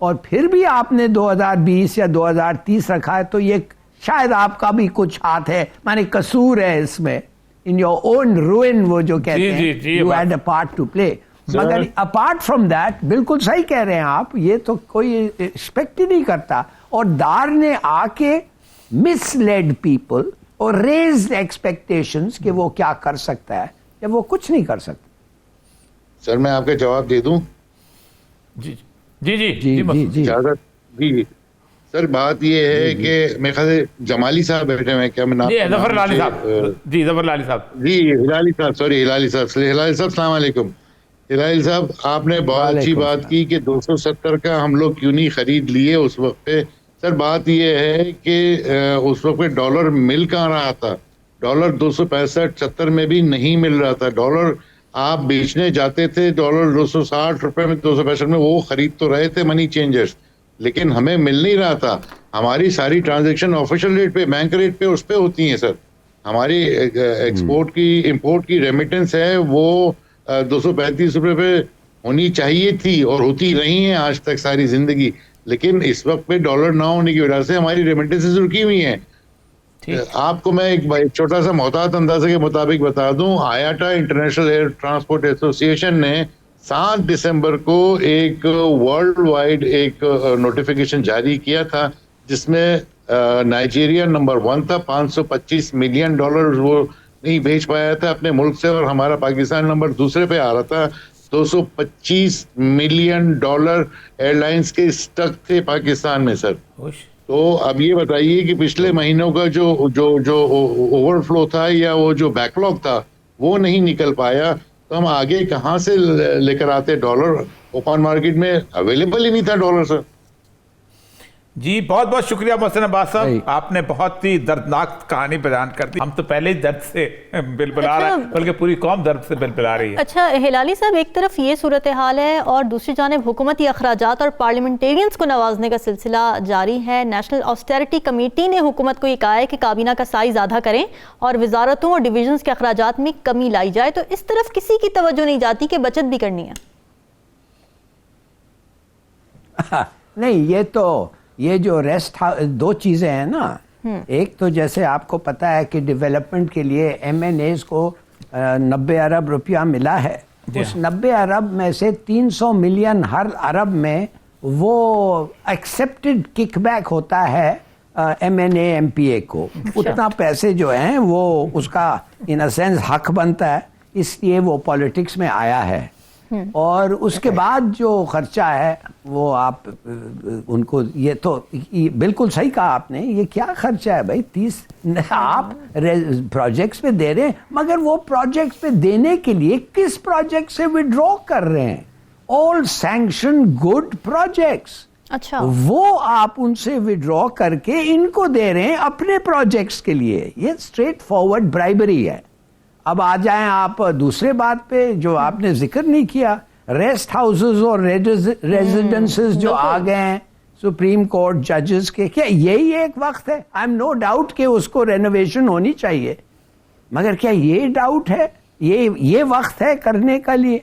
اور پھر بھی آپ نے 2020 یا 2030 رکھا ہے, تو یہ شاید آپ کا بھی کچھ ہاتھ ہے, مانے قصور ہے اس میں, ان یور اون روئن, وہ جو کہتے ہیں you had a part to play. مگر اپارٹ فرام دیٹ بالکل صحیح کہہ رہے ہیں آپ, یہ تو کوئی ایکسپیکٹ ہی نہیں کرتا. اور دار نے آ کے مس لیڈ پیپل اور ریزڈ ایکسپیکٹیشنز کہ وہ کیا کر سکتا ہے جب وہ کچھ نہیں کر سکتا. سر میں آپ کا جواب دے دوں؟ جی جی جی جی جی جی جی سر, بات یہ ہے کہ میرے خیال سے جمالی صاحب بیٹھے ہوئے ہیں, کیا میں جی ظفر ہلالی صاحب, جی ظفر ہلالی صاحب, جی ہلالی صاحب, سوری ہلالی صاحب, ہلالی صاحب السلام علیکم. ہلالی صاحب آپ نے بہت اچھی بات کی کہ 270 کا ہم لوگ کیوں نہیں خرید لیے اس وقت پہ. سر بات یہ ہے کہ اس وقت پہ ڈالر مل کہاں رہا تھا, ڈالر 265-70 میں بھی نہیں مل رہا تھا. ڈالر آپ بیچنے جاتے تھے, ڈالر 260 روپے میں 265 میں, وہ خرید تو رہے تھے منی چینجرز, لیکن ہمیں مل نہیں رہا تھا. ہماری ساری ٹرانزیکشن آفیشیل ریٹ پہ, بینک ریٹ پہ, اس پہ ہوتی ہیں سر. ہماری ایکسپورٹ کی امپورٹ کی ریمیٹنس ہے وہ 235 روپے پہ ہونی چاہیے تھی اور ہوتی رہی ہیں آج تک ساری زندگی, لیکن اس وقت پہ ڈالر نہ ہونے کی وجہ سے ہماری ریمیٹنسز رکی ہوئی ہیں. آپ کو میں ایک چھوٹا سا محتاط اندازے کے مطابق بتا دوں, آیاٹا انٹرنیشنل ایئر ٹرانسپورٹ ایسوسیشن نے 7 دسمبر کو ایک ورلڈ وائڈ ایک نوٹیفیکیشن جاری کیا تھا جس میں نائجیریا نمبر 1 تھا, 525 ملین ڈالر وہ نہیں بھیج پایا تھا اپنے ملک سے, اور ہمارا پاکستان نمبر 2 پہ آ رہا تھا. 225 ملین ڈالر ایئر لائنز کے اسٹک تھے پاکستان میں سر. تو اب یہ بتائیے کہ پچھلے مہینوں کا جو اوور فلو تھا یا وہ جو بیک لاگ تھا وہ نہیں نکل پایا, تو ہم آگے کہاں سے لے کر آتے ڈالر؟ اوپن مارکیٹ میں اویلیبل ہی نہیں تھا ڈالر سر. جی بہت بہت شکریہ محسن عباس صاحب, آپ نے بہت ہی دردناک کہانی بیان کر دی. ہم تو پہلے ہی درد سے بلبلا رہے ہیں, بلکہ پوری قوم درد سے بلبلا رہی ہے. اچھا ہلالی صاحب, ایک طرف یہ صورتحال ہے اور دوسری جانب حکومتی اخراجات اور پارلیمنٹیرینز کو نوازنے کا سلسلہ جاری ہے. نیشنل آسٹیرٹی کمیٹی نے حکومت کو یہ کہا ہے کہ کابینہ کا سائز آدھا کریں اور وزارتوں اور ڈویژنز کے اخراجات میں کمی لائی جائے. تو اس طرف کسی کی توجہ نہیں جاتی کہ بچت بھی کرنی ہے. نہیں, یہ جو ریسٹ 2 چیزیں ہیں نا, ایک تو جیسے آپ کو پتا ہے کہ ڈیولپمنٹ کے لیے M&As کو 90 ارب روپیہ ملا ہے. اس 90 ارب میں سے 300 ملین ہر ارب میں وہ ایکسیپٹڈ کک بیک ہوتا ہے M&A MPA کو. اتنا پیسے جو ہیں وہ اس کا ان اے سینس حق بنتا ہے, اس لیے وہ پالیٹکس میں آیا ہے. اور اس کے بعد جو خرچہ ہے وہ آپ ان کو, یہ تو بالکل صحیح کہا آپ نے, یہ کیا خرچہ ہے بھائی, 30 آپ پروجیکٹس پہ دے رہے ہیں, مگر وہ پروجیکٹس پہ دینے کے لیے کس پروجیکٹ سے وڈرا کر رہے ہیں؟ آل سینکشن گڈ پروجیکٹس. اچھا, وہ آپ ان سے وڈرا کر کے ان کو دے رہے ہیں اپنے پروجیکٹس کے لیے. یہ اسٹریٹ فارورڈ برائبری ہے. اب آ جائیں آپ دوسرے بات پہ جو آپ نے ذکر نہیں کیا, ریسٹ ہاؤسز اور ریزیڈنسز جو آ گئے ہیں سپریم کورٹ ججز کے, کیا یہی ایک وقت ہے؟ آئی ایم نو ڈاؤٹ کہ اس کو رینوویشن ہونی چاہیے, مگر کیا یہ ڈاؤٹ ہے یہ وقت ہے کرنے کا لیے؟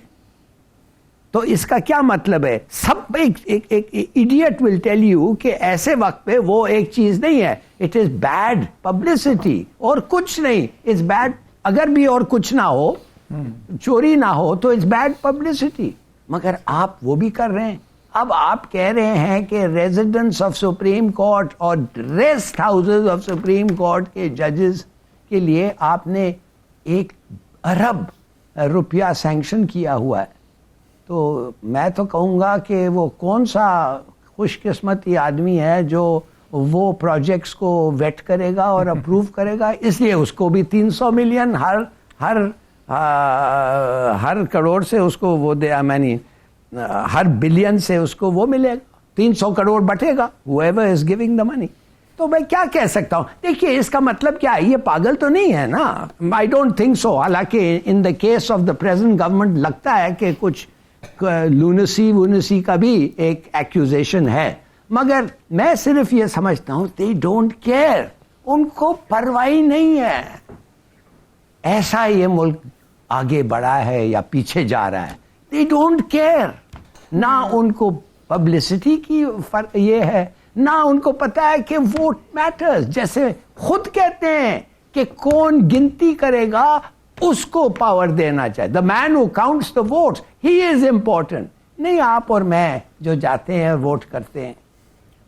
تو اس کا کیا مطلب ہے؟ سب ایک ایڈیٹ ول ٹیل یو کہ ایسے وقت پہ وہ ایک چیز نہیں ہے, اٹ از بیڈ پبلسٹی اور کچھ نہیں, اٹس بیڈ अगर भी और कुछ ना हो, चोरी ना हो, तो इट्स बैड पब्लिसिटी। मगर आप वो भी कर रहे हैं। अब आप कह रहे हैं कि रेजिडेंट्स ऑफ सुप्रीम कोर्ट और rest houses of supreme court के जजेस के लिए आपने 1 अरब रुपया सैंक्शन किया हुआ है। तो मैं तो कहूँगा कि वो कौन सा खुशकिस्मती आदमी है जो वो प्रोजेक्ट्स को वेट करेगा और अप्रूव करेगा। इसलिए उसको भी 300 मिलियन हर करोड़ से उसको वो दे, मैंने हर बिलियन से उसको वो मिलेगा, 300 crore बटेगा, whoever is giving the money। तो मैं क्या कह सकता हूँ? देखिए, इसका मतलब क्या है? ये पागल तो नहीं है ना? I don't think so. हालांकि in the case of the present government लगता है कि कुछ लूनसी का भी एक एक्यूजेशन है, मगर मैं सिर्फ ये समझता हूँ दे डोंट केयर, उनको परवाह नहीं है। ऐसा ये मुल्क आगे बढ़ा है या पीछे जा रहा है, दे डोंट केयर। ना उनको पब्लिसिटी की ये है, ना उनको पता है कि वोट मैटर्स। जैसे खुद कहते हैं कि कौन गिनती करेगा उसको पावर देना चाहिए, the man who counts the votes he is important, नहीं आप और मैं जो जाते हैं वोट करते हैं।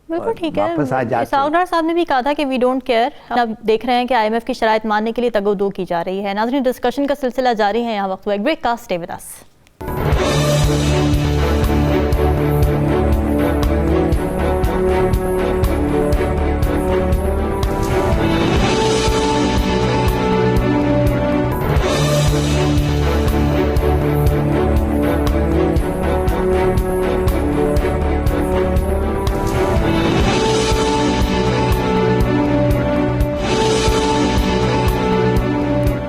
बिल्कुल ठीक है। वापस आ जाते हैं। सावधार साहब ने भी कहा था कि वी डोंट केयर। अब देख रहे हैं कि IMF की शराइत मानने के लिए तगोदो की जा रही है। नाज़रीन, डिस्कशन का सिलसिला जारी है। यहाँ वक्त हुआ एक ब्रेक का, stay with us.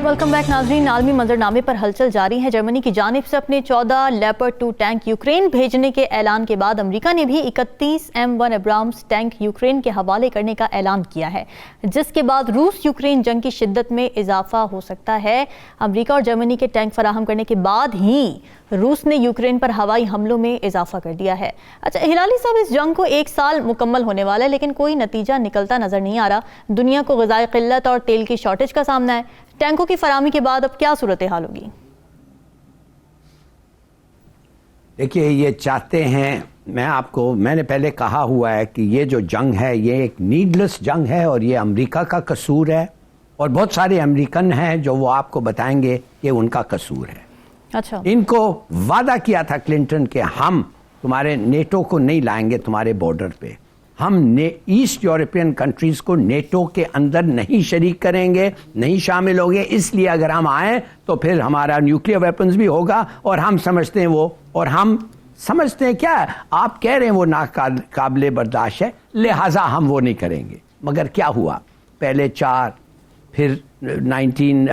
Welcome back नाज़रीन। आलमी मंजरनामे पर हलचल जारी है। जर्मनी की जानिब से अपने 14 लेपर्ड 2 टैंक यूक्रेन भेजने के ऐलान के बाद अमेरिका ने भी 31 M1 एब्राम्स टैंक यूक्रेन के हवाले करने का ऐलान किया है, जिसके बाद रूस यूक्रेन जंग की शिद्दत में इजाफा हो सकता है। अमेरिका और जर्मनी के टैंक फराहम करने के बाद ही रूस ने यूक्रेन पर हवाई हमलों में इजाफा कर दिया है। अच्छा हिलाली साहब, इस जंग को 1 साल मुकम्मल होने वाला है, लेकिन कोई नतीजा निकलता नजर नहीं आ रहा। दुनिया को ग़िज़ाई क़िल्लत और तेल की शॉर्टेज का सामना है। टैंकों की फराहमी के बाद अब क्या सूरत हाल होगी? देखिए, ये चाहते हैं, मैंने पहले कहा हुआ है कि ये जो जंग है ये एक नीडलेस जंग है और ये अमेरिका का कसूर है, और बहुत सारे अमेरिकन हैं जो वो आपको बताएंगे कि उनका कसूर है। अच्छा, इनको वादा किया था क्लिंटन के हम तुम्हारे नेटो को नहीं लाएंगे तुम्हारे बॉर्डर पे, हम ईस्ट यूरोपियन कंट्रीज को नेटो के अंदर नहीं शरीक करेंगे, नहीं शामिल होंगे, इसलिए अगर हम आए तो फिर हमारा न्यूक्लियर वेपन्स भी होगा, और हम समझते हैं क्या आप कह रहे हैं वो नाकाबिले बर्दाश्त है, लिहाजा हम वो नहीं करेंगे। मगर क्या हुआ? पहले 4, फिर 19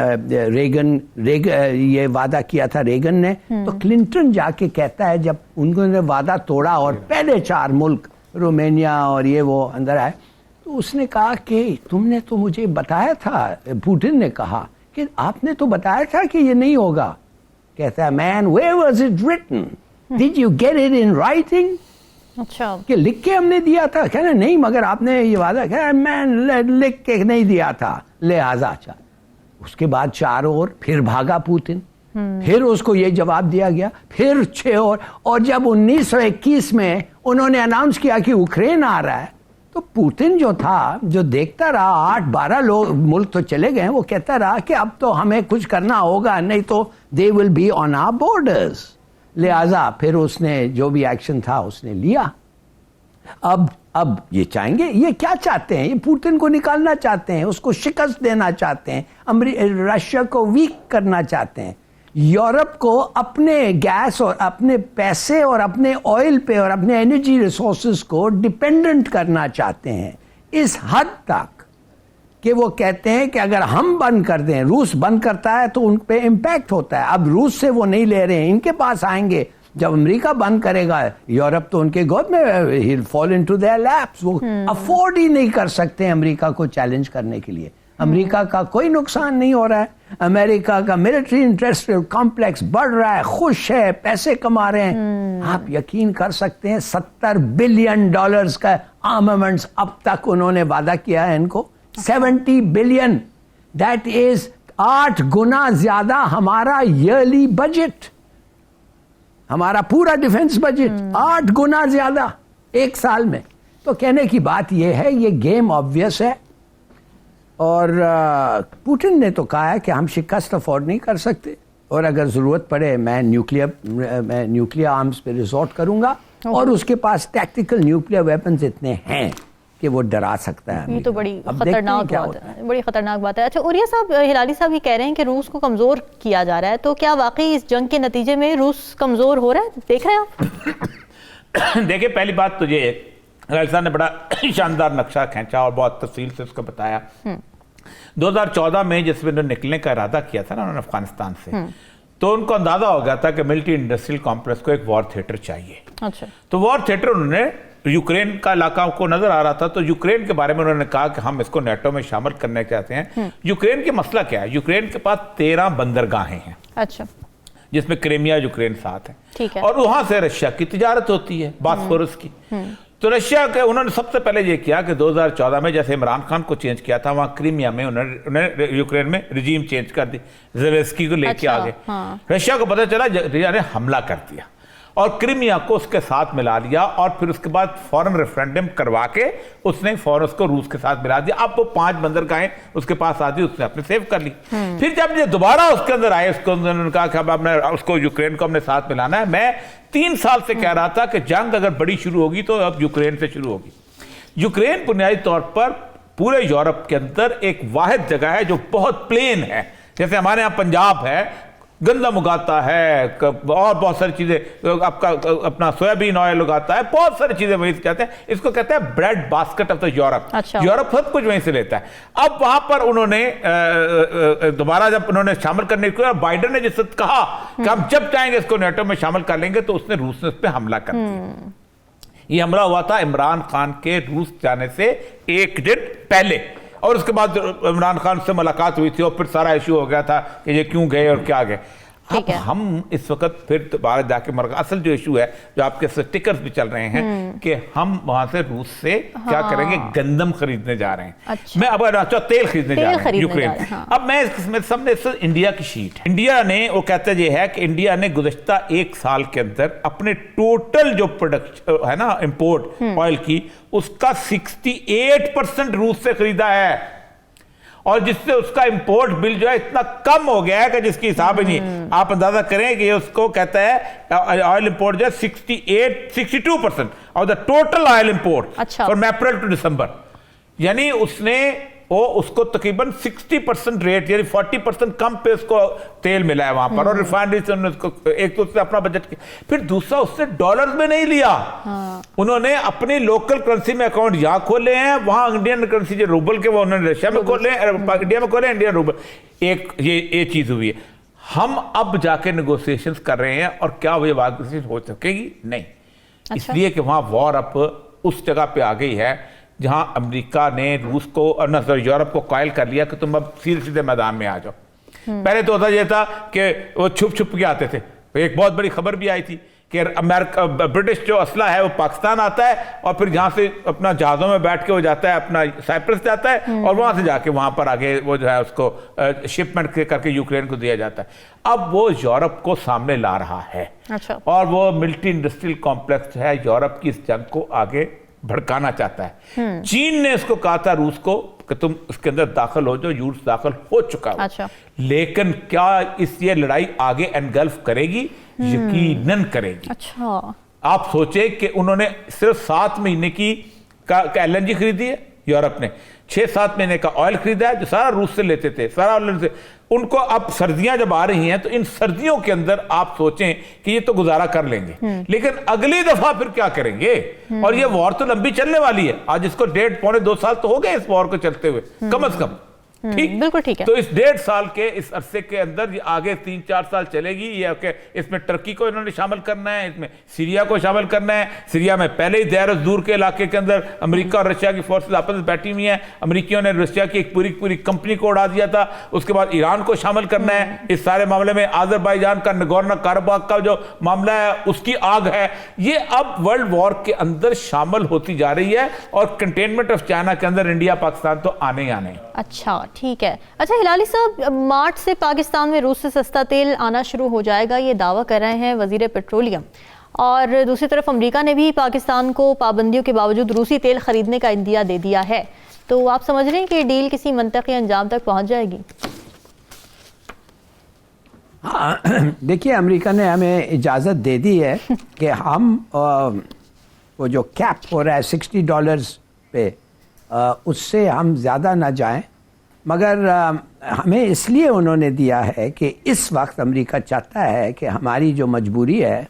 रेगन ये वादा किया था रेगन ने, तो क्लिंटन जाके कहता है जब उन्होंने वादा तोड़ा और पहले 4 मुल्क रोमानिया और ये वो अंदर आए, तो उसने कहा कि तुमने तो मुझे बताया था, पुतिन ने कहा कि आपने तो बताया था कि ये नहीं होगा। कहता है man where was it written, did you get it in writing? अच्छा, कि लिख के हमने दिया था? कहना नहीं, मगर आपने ये वादा किया, मैन लिख के नहीं दिया था, लिहाजा अच्छा। उसके बाद 4 और फिर भागा पुतिन, फिर उसको ये जवाब दिया गया, फिर 6 और जब 1921 में उन्होंने अनाउंस किया कि यूक्रेन आ रहा है, तो पुतिन जो था, जो देखता रहा 8-12 लोग मुल्क तो चले गए, वो कहता रहा कि अब तो हमें कुछ करना होगा, नहीं तो they will be on our borders. लिहाजा फिर उसने जो भी एक्शन था उसने लिया। अब ये चाहेंगे, ये क्या चाहते हैं? ये पुतिन को निकालना चाहते हैं, उसको शिकस्त देना चाहते हैं, रशिया को वीक करना चाहते हैं, यूरोप को अपने गैस और अपने पैसे और अपने ऑयल पे और अपने एनर्जी रिसोर्सेज को डिपेंडेंट करना चाहते हैं, इस हद तक कि वो कहते हैं कि अगर हम बंद कर दें, रूस बंद करता है तो उन पे इम्पैक्ट होता है। अब रूस से वो नहीं ले रहे हैं, इनके पास आएंगे। जब अमेरिका बंद करेगा, यूरोप तो उनके गोद में, he'll fall into their laps। वो अफोर्ड ही नहीं कर सकते अमेरिका को चैलेंज करने के लिए। अमेरिका का कोई नुकसान नहीं हो रहा है, अमेरिका का मिलिट्री इंडस्ट्रियल कॉम्प्लेक्स बढ़ रहा है, खुश है, पैसे कमा रहे हैं। आप यकीन कर सकते हैं $70 बिलियन का आर्मामेंट्स अब तक उन्होंने वादा किया है इनको, 70 बिलियन। दैट इज 8 गुना ज्यादा हमारा ईयरली बजट, हमारा पूरा डिफेंस बजट 8 गुना ज्यादा एक साल में। तो कहने की बात यह है, ये गेम ऑब्वियस है, और पुतिन ने तो कहा है कि हम शिकस्त अफोर्ड नहीं कर सकते, और अगर जरूरत पड़े मैं न्यूक्लियर आर्म्स पे रिजॉर्ट करूंगा, और उसके पास टैक्टिकल न्यूक्लियर वेपन्स इतने हैं कि वो डरा सकता है। ये तो बड़ी खतरनाक बात है, बड़ी खतरनाक बात है। अच्छा उरिया साहब, हिलाली साहब ये कह रहे हैं कि रूस को कमज़ोर किया जा रहा है, तो क्या वाकई इस जंग के नतीजे में रूस कमज़ोर हो रहा है, देख रहे हैं आप? देखिए, पहली बात तो ये हिलाली साहब ने बड़ा शानदार नक्शा खींचा और बहुत तफसील से उसको बताया। 2014 में जिसमें उन्होंने निकलने का इरादा किया था ना उन्होंने अफगानिस्तान से, तो उनको अंदाजा हो गया था कि मिलिट्री इंडस्ट्रियल कॉम्प्लेक्स को एक वॉर थिएटर चाहिए। अच्छा, तो वॉर थिएटर उन्होंने यूक्रेन का इलाका को नजर आ रहा था, तो यूक्रेन के बारे में उन्होंने कहा कि हम इसको नेटो में शामिल करना चाहते हैं। यूक्रेन के मसला क्या है, यूक्रेन के पास 13 बंदरगाहें हैं, अच्छा, जिसमें क्रीमिया यूक्रेन साथ है, ठीक है, और वहां से रशिया की तिजारत होती है, बॉस्फोरस की। तो रशिया के उन्होंने सबसे पहले ये किया कि 2014 में जैसे इमरान खान को चेंज किया था, वहां क्रीमिया में उन्होंने यूक्रेन में रिजीम चेंज कर दी, ज़ेलेंस्की को लेके आगे। रशिया को पता चला, रशिया ने हमला कर दिया और क्रीमिया को उसके साथ मिला लिया, और फिर उसके बाद फौरन रेफरेंडम करवा के उसने फौरन उसको रूस के साथ मिला दिया। अब वो 5 बंदरगाहें उसके पास आ दी, उसने अपने सेव कर ली। फिर जब ये दोबारा उसके अंदर आए, उसको उन्होंने कहा कि अब हमने उसको यूक्रेन को अपने साथ मिलाना है। मैं 3 साल से कह रहा था कि जंग अगर बड़ी शुरू होगी तो अब यूक्रेन से शुरू होगी। यूक्रेन बुनियादी तौर पर पूरे यूरोप के अंदर एक वाहिद जगह है जो बहुत प्लेन है, जैसे हमारे यहाँ पंजाब है, गंदम उगाता है और बहुत सारी चीजें, आपका अपना सोयाबीन ऑयल उगाता है, बहुत सारी चीजें वहीं से कहते हैं। इसको कहते हैं bread basket of the Europe. अच्छा। यूरोप सब कुछ वहीं से लेता है। अब वहां पर उन्होंने दोबारा जब उन्होंने शामिल करने को, बाइडेन ने जिससे कहा कि हम जब चाहेंगे इसको नेटो में शामिल कर लेंगे, तो उसने रूस ने उस पर हमला कर दिया। ये हमला हुआ था इमरान खान के रूस जाने से 1 दिन पहले, और उसके बाद इमरान खान से मुलाकात हुई थी और फिर सारा इशू हो गया था कि ये क्यों गए और क्या गए। अब हम इस वक्त फिर दोबारा जाके असल जो इशू है, जो आपके स्टिकर्स भी चल रहे हैं कि हम वहां से रूस से क्या करेंगे, गंदम खरीदने जा रहे हैं। अच्छा। मैं अब तेल खरीदने जा रहे हैं यूक्रेन। अब मैं इसमें सामने इंडिया की शीट, इंडिया ने, वो कहते ये है कि इंडिया ने गुज़श्ता 1 साल के अंदर अपने टोटल जो प्रोडक्शन है ना इंपोर्ट ऑयल की, उसका 68% रूस से खरीदा है, और जिससे उसका इंपोर्ट बिल जो है इतना कम हो गया है कि जिसकी हिसाब ही नहीं। आप अंदाजा करें कि उसको कहता है ऑयल इंपोर्ट जो है 62% of the total oil import from April to December, यानी उसने उसको तकरीबन 60% रेट, यानी 40% कम पे उसको तेल मिला है वहां पर, और रिफाइनरी से उन्होंने उसको एक तो उसने अपना बजट किया, फिर दूसरा उसने डॉलर्स में नहीं लिया। उन्होंने अपनी लोकल करेंसी में अकाउंट यहां खोले हैं, वहां इंडियन करेंसी जो रूबल के वो उन्होंने रशिया में खोले, इंडिया में खोले इंडियन रूबल। एक ये चीज हुई है। हम अब जाके नेगोशिएशंस कर रहे हैं, और क्या वो बात हो सकेगी? नहीं। इसलिए कि वहां वॉर अब उस जगह पे आ गई है जहां अमेरिका ने रूस को और यूरोप को कायल कर लिया कि तुम अब सीधे सीधे मैदान में आ जाओ। पहले तो होता यह था कि वो छुप छुप के आते थे। एक बहुत बड़ी खबर भी आई थी कि अमेरिका, ब्रिटिश जो असला है वो पाकिस्तान आता है, और फिर जहां से अपना जहाज़ों में बैठ के वो जाता है, अपना साइप्रस जाता है, और वहां से जाके वहां पर आगे वो जो है उसको शिपमेंट करके यूक्रेन को दिया जाता है। अब वो यूरोप को सामने ला रहा है। अच्छा। और वो मिलिट्री इंडस्ट्रियल कॉम्प्लेक्स है यूरोप की इस जंग को आगे भड़काना चाहता है। चीन ने इसको कहा था रूस को कि तुम इसके अंदर दाखिल हो जाओ, रूस दाखिल हो चुका है। अच्छा। लेकिन क्या ये लड़ाई आगे एनगल्फ करेगी? यकीनन करेगी। अच्छा। आप सोचे कि उन्होंने सिर्फ 7 महीने की एलएनजी खरीदी है, यूरोप ने 6-7 महीने का ऑयल खरीदा है जो सारा रूस से लेते थे, सारा ऑयल से। उनको अब सर्दियां जब आ रही हैं तो इन सर्दियों के अंदर आप सोचें कि ये तो गुजारा कर लेंगे, लेकिन अगली दफा फिर क्या करेंगे? और ये वॉर तो लंबी चलने वाली है। आज इसको 1.5-2 साल तो हो गए इस वॉर को चलते हुए, कम से कम। ठीक, बिल्कुल ठीक है। तो इस 1.5 साल के इस अरसे के अंदर ये आगे 3-4 साल चलेगी। ये इसमें टर्की को इन्होंने शामिल करना है, इसमें सीरिया को शामिल करना है। सीरिया में पहले ही देर दूर के इलाके के अंदर अमेरिका और रशिया की फोर्सेस आपस में बैठी हुई हैं। अमेरिकियों ने रशिया की एक पूरी कंपनी को उड़ा दिया था। उसके बाद ईरान को शामिल करना है इस सारे मामले में। आज़रबाईजान का नगोर्नो कराबाख का जो मामला है उसकी आग है। ये अब वर्ल्ड वॉर के अंदर शामिल होती जा रही है, और कंटेनमेंट ऑफ चाइना के अंदर इंडिया पाकिस्तान तो आने ही आने। अच्छा ٹھیک ہے. اچھا ہلالی صاحب، مارچ سے پاکستان میں روس سے سستا تیل آنا شروع ہو جائے گا، یہ دعویٰ کر رہے ہیں وزیر پیٹرولیم. اور دوسری طرف امریکہ نے بھی پاکستان کو پابندیوں کے باوجود روسی تیل خریدنے کا عندیہ دے دیا ہے. تو آپ سمجھ رہے ہیں کہ ڈیل کسی منطقی انجام تک پہنچ جائے گی؟ ہاں دیکھیے، امریکہ نے ہمیں اجازت دے دی ہے کہ ہم وہ جو کیپ ہو رہا ہے $60 پہ، اس سے ہم زیادہ نہ جائیں. مگر ہمیں اس لیے انہوں نے دیا ہے کہ اس وقت امریکہ چاہتا ہے کہ ہماری جو مجبوری ہے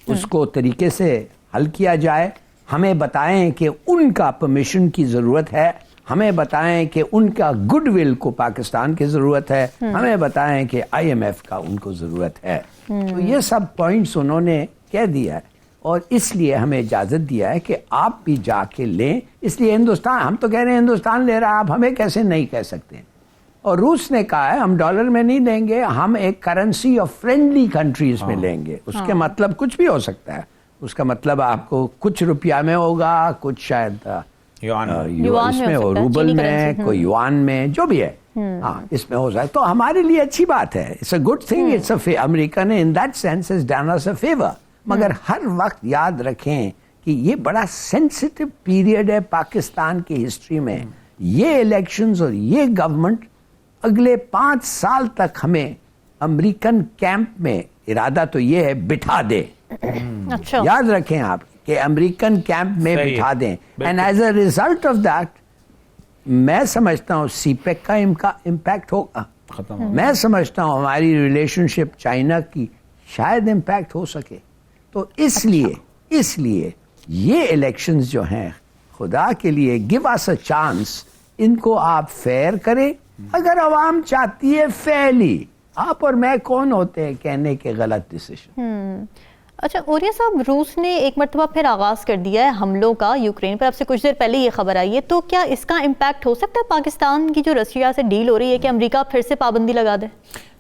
اس کو طریقے سے حل کیا جائے. ہمیں بتائیں کہ ان کا پرمیشن کی ضرورت ہے، ہمیں بتائیں کہ ان کا گڈ ول کو پاکستان کی ضرورت ہے، ہمیں بتائیں کہ IMF کا ان کو ضرورت ہے. تو یہ سب پوائنٹس انہوں نے کہہ دیا ہے اور اس لیے ہمیں اجازت دیا ہے کہ آپ بھی جا کے لیں. اس لیے ہندوستان، ہم تو کہہ رہے ہیں ہندوستان لے رہا، آپ ہمیں کیسے نہیں کہہ سکتے. اور روس نے کہا ہے ہم ڈالر میں نہیں لیں گے، ہم ایک کرنسی آف فرینڈلی کنٹریز میں لیں گے. اس کے مطلب کچھ بھی ہو سکتا ہے. اس کا مطلب آپ کو کچھ روپیہ میں ہوگا، کچھ شاید اس میں ہو، روبل میں، کوئی یوان میں، جو بھی ہے. ہاں اس میں ہو جائے تو ہمارے لیے اچھی بات ہے. It's a good thing. It's a امریکہ نے in that sense has done us a favour. مگر ہر وقت یاد رکھیں کہ یہ بڑا سینسٹیو پیریڈ ہے پاکستان کی ہسٹری میں. یہ الیکشنز اور یہ گورنمنٹ اگلے 5 سال تک ہمیں امریکن کیمپ میں، ارادہ تو یہ ہے بٹھا دے. اچھا یاد رکھیں آپ کہ امریکن کیمپ میں بٹھا دیں. And as a result of that میں سمجھتا ہوں سی پیک کا امپیکٹ ہوگا. میں سمجھتا ہوں ہماری ریلیشن شپ چائنا کی شاید امپیکٹ ہو سکے. تو اس لیے یہ الیکشنز جو ہیں، خدا کے لیے گیو اس اے چانس، ان کو آپ فیئر کریں. اگر عوام چاہتی ہے فیئرلی، آپ اور میں کون ہوتے ہیں کہنے کے غلط ڈیسیشن. اچھا اوریہ صاحب، روس نے ایک مرتبہ پھر آغاز کر دیا ہے حملوں کا یوکرین پر. اب سے کچھ دیر پہلے یہ خبر آئی ہے، تو کیا اس کا امپیکٹ ہو سکتا ہے پاکستان کی جو رشیا سے ڈیل ہو رہی ہے کہ امریکہ پھر سے پابندی لگا دے؟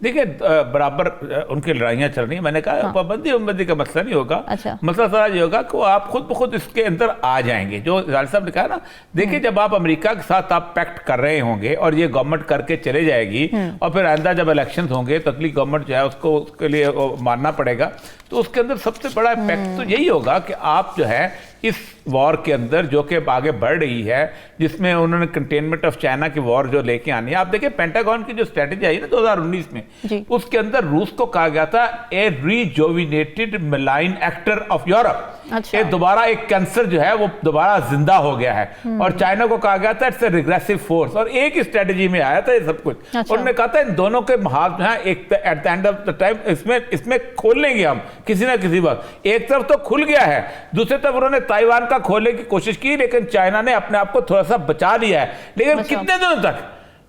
دیکھیے برابر ان کی لڑائیاں چل رہی ہیں. میں نے کہا پابندی کا مسئلہ نہیں ہوگا. مسئلہ سارا یہ ہوگا کہ وہ آپ خود بخود اس کے اندر آ جائیں گے. جو ظاہر صاحب نے کہا نا، دیکھیے جب آپ امریکہ کے ساتھ آپ پیکٹ کر رہے ہوں گے اور یہ گورنمنٹ کر کے چلے جائے گی، اور پھر آئندہ جب الیکشنز ہوں گے تو اگلی گورنمنٹ جو ہے اس کو اس کے لیے ماننا پڑے گا. تو اس کے اندر سب سے بڑا امپیکٹ تو یہی ہوگا کہ آپ جو ہے اس وار کے اندر جو کہ آگے بڑھ رہی ہے، جس میں انہوں نے کنٹینمنٹ آف چائنا کی وار جو لے کے آنی ہے. آپ دیکھیں پینٹاگون کی جو اسٹریٹجی آئی نا 2019 میں، اس کے اندر روس کو کہا گیا تھا اے ریجوینیٹڈ ملائن ایکٹر آف یورپ. یہ دوبارہ ایک کینسر جو ہے وہ دوبارہ زندہ ہو گیا ہے. اور چائنا کو کہا گیا تھا اٹس اے ریگریسو فورس. اور ایک ہی اسٹریٹجی میں آیا تھا یہ سب کچھ. انہوں نے کہا تھا ان دونوں کے محاذ جو ہے ایک at the end of the time اس میں کھول لیں گے ہم کسی نہ کسی وقت. ایک طرف تو کھل گیا ہے، دوسری طرف انہوں نے تائیوان کا کھولنے کی کوشش کی، لیکن چائنا نے اپنے آپ کو تھوڑا سا بچا لیا ہے. لیکن کتنے دنوں تک؟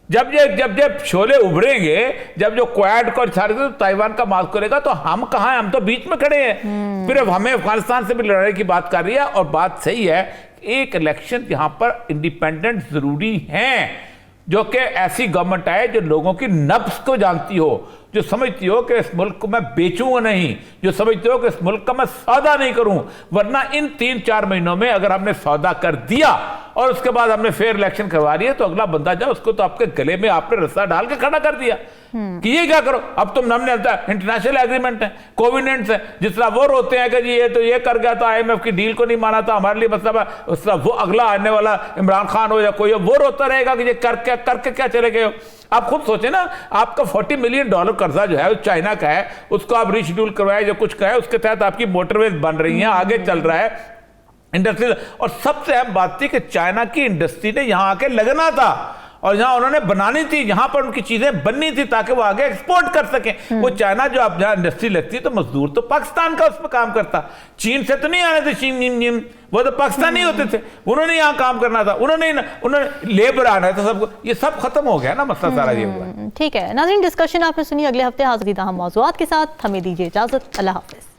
جب شعلے ابھریں گے، جب جو کویڈ کو سارے تائیوان کا مارک کرے گا، تو ہم کہاں ہیں؟ ہم تو بیچ میں کھڑے ہیں. پھر اب ہمیں افغانستان سے بھی لڑائی کی بات کر رہی ہے. اور بات صحیح ہے، ایک الیکشن یہاں پر انڈیپینڈنٹ ضروری ہیں، جو کہ ایسی گورنمنٹ آئے جو لوگوں کی نبض کو جانتی ہو، جو سمجھتی ہو کہ اس ملک کو میں بیچوں گا نہیں، جو سمجھتی ہو کہ اس ملک کا میں سودا نہیں کروں. ورنہ ان 3-4 مہینوں میں اگر ہم نے سودا کر دیا اور اس کے بعد ہم نے فیئر الیکشن کروا رہی ہے، تو اگلا بندہ جائے اس کو تو آپ کے گلے میں آپ نے رسا ڈال کے کھڑا کر دیا کہ یہ کیا کرو. اب تم ہم نے انٹرنیشنل ایگریمنٹ ہیں، کوویننٹس ہیں. جس طرح وہ روتے ہیں کہ جی یہ تو یہ کر گیا تھا، IMF کی ڈیل کو نہیں مانا تھا، ہمارے لیے مطلب ہے، اس طرح وہ اگلا آنے والا عمران خان ہو یا کوئی، وہ روتا رہے گا کہ یہ کر کے کیا چلے گئے ہو. آپ خود سوچیں نا، آپ کا $40 ملین قرضہ جو ہے چائنا کا ہے، اس کو آپ ریشیڈیول کروائے جو کچھ کہے، اس کے تحت آپ کی موٹر ویز بن رہی ہیں، آگے چل رہا ہے انڈسٹری. اور سب سے اہم بات تھی کہ چائنا کی انڈسٹری نے یہاں آ کے لگنا تھا اور یہاں انہوں نے بنانی تھی، یہاں پر ان کی چیزیں بننی تھی تاکہ وہ آگے ایکسپورٹ کر سکیں. وہ چائنا جو اب جہاں انڈسٹری لگتی ہے تو مزدور تو پاکستان کا اس میں کام کرتا. چین سے تو نہیں آنے تھے، چین وہ تو پاکستانی ہوتے تھے، انہوں نے یہاں کام کرنا تھا، انہوں نے لیبر آنا تھا. سب کو یہ سب ختم ہو گیا نا، مسئلہ سارا یہ ہوا. ٹھیک ہے ناظرین، ڈسکشن آپ نے سنی. اگلے ہفتے حاضر تاہم موضوعات کے ساتھ. ہمیں دیجیے اجازت. اللہ حافظ.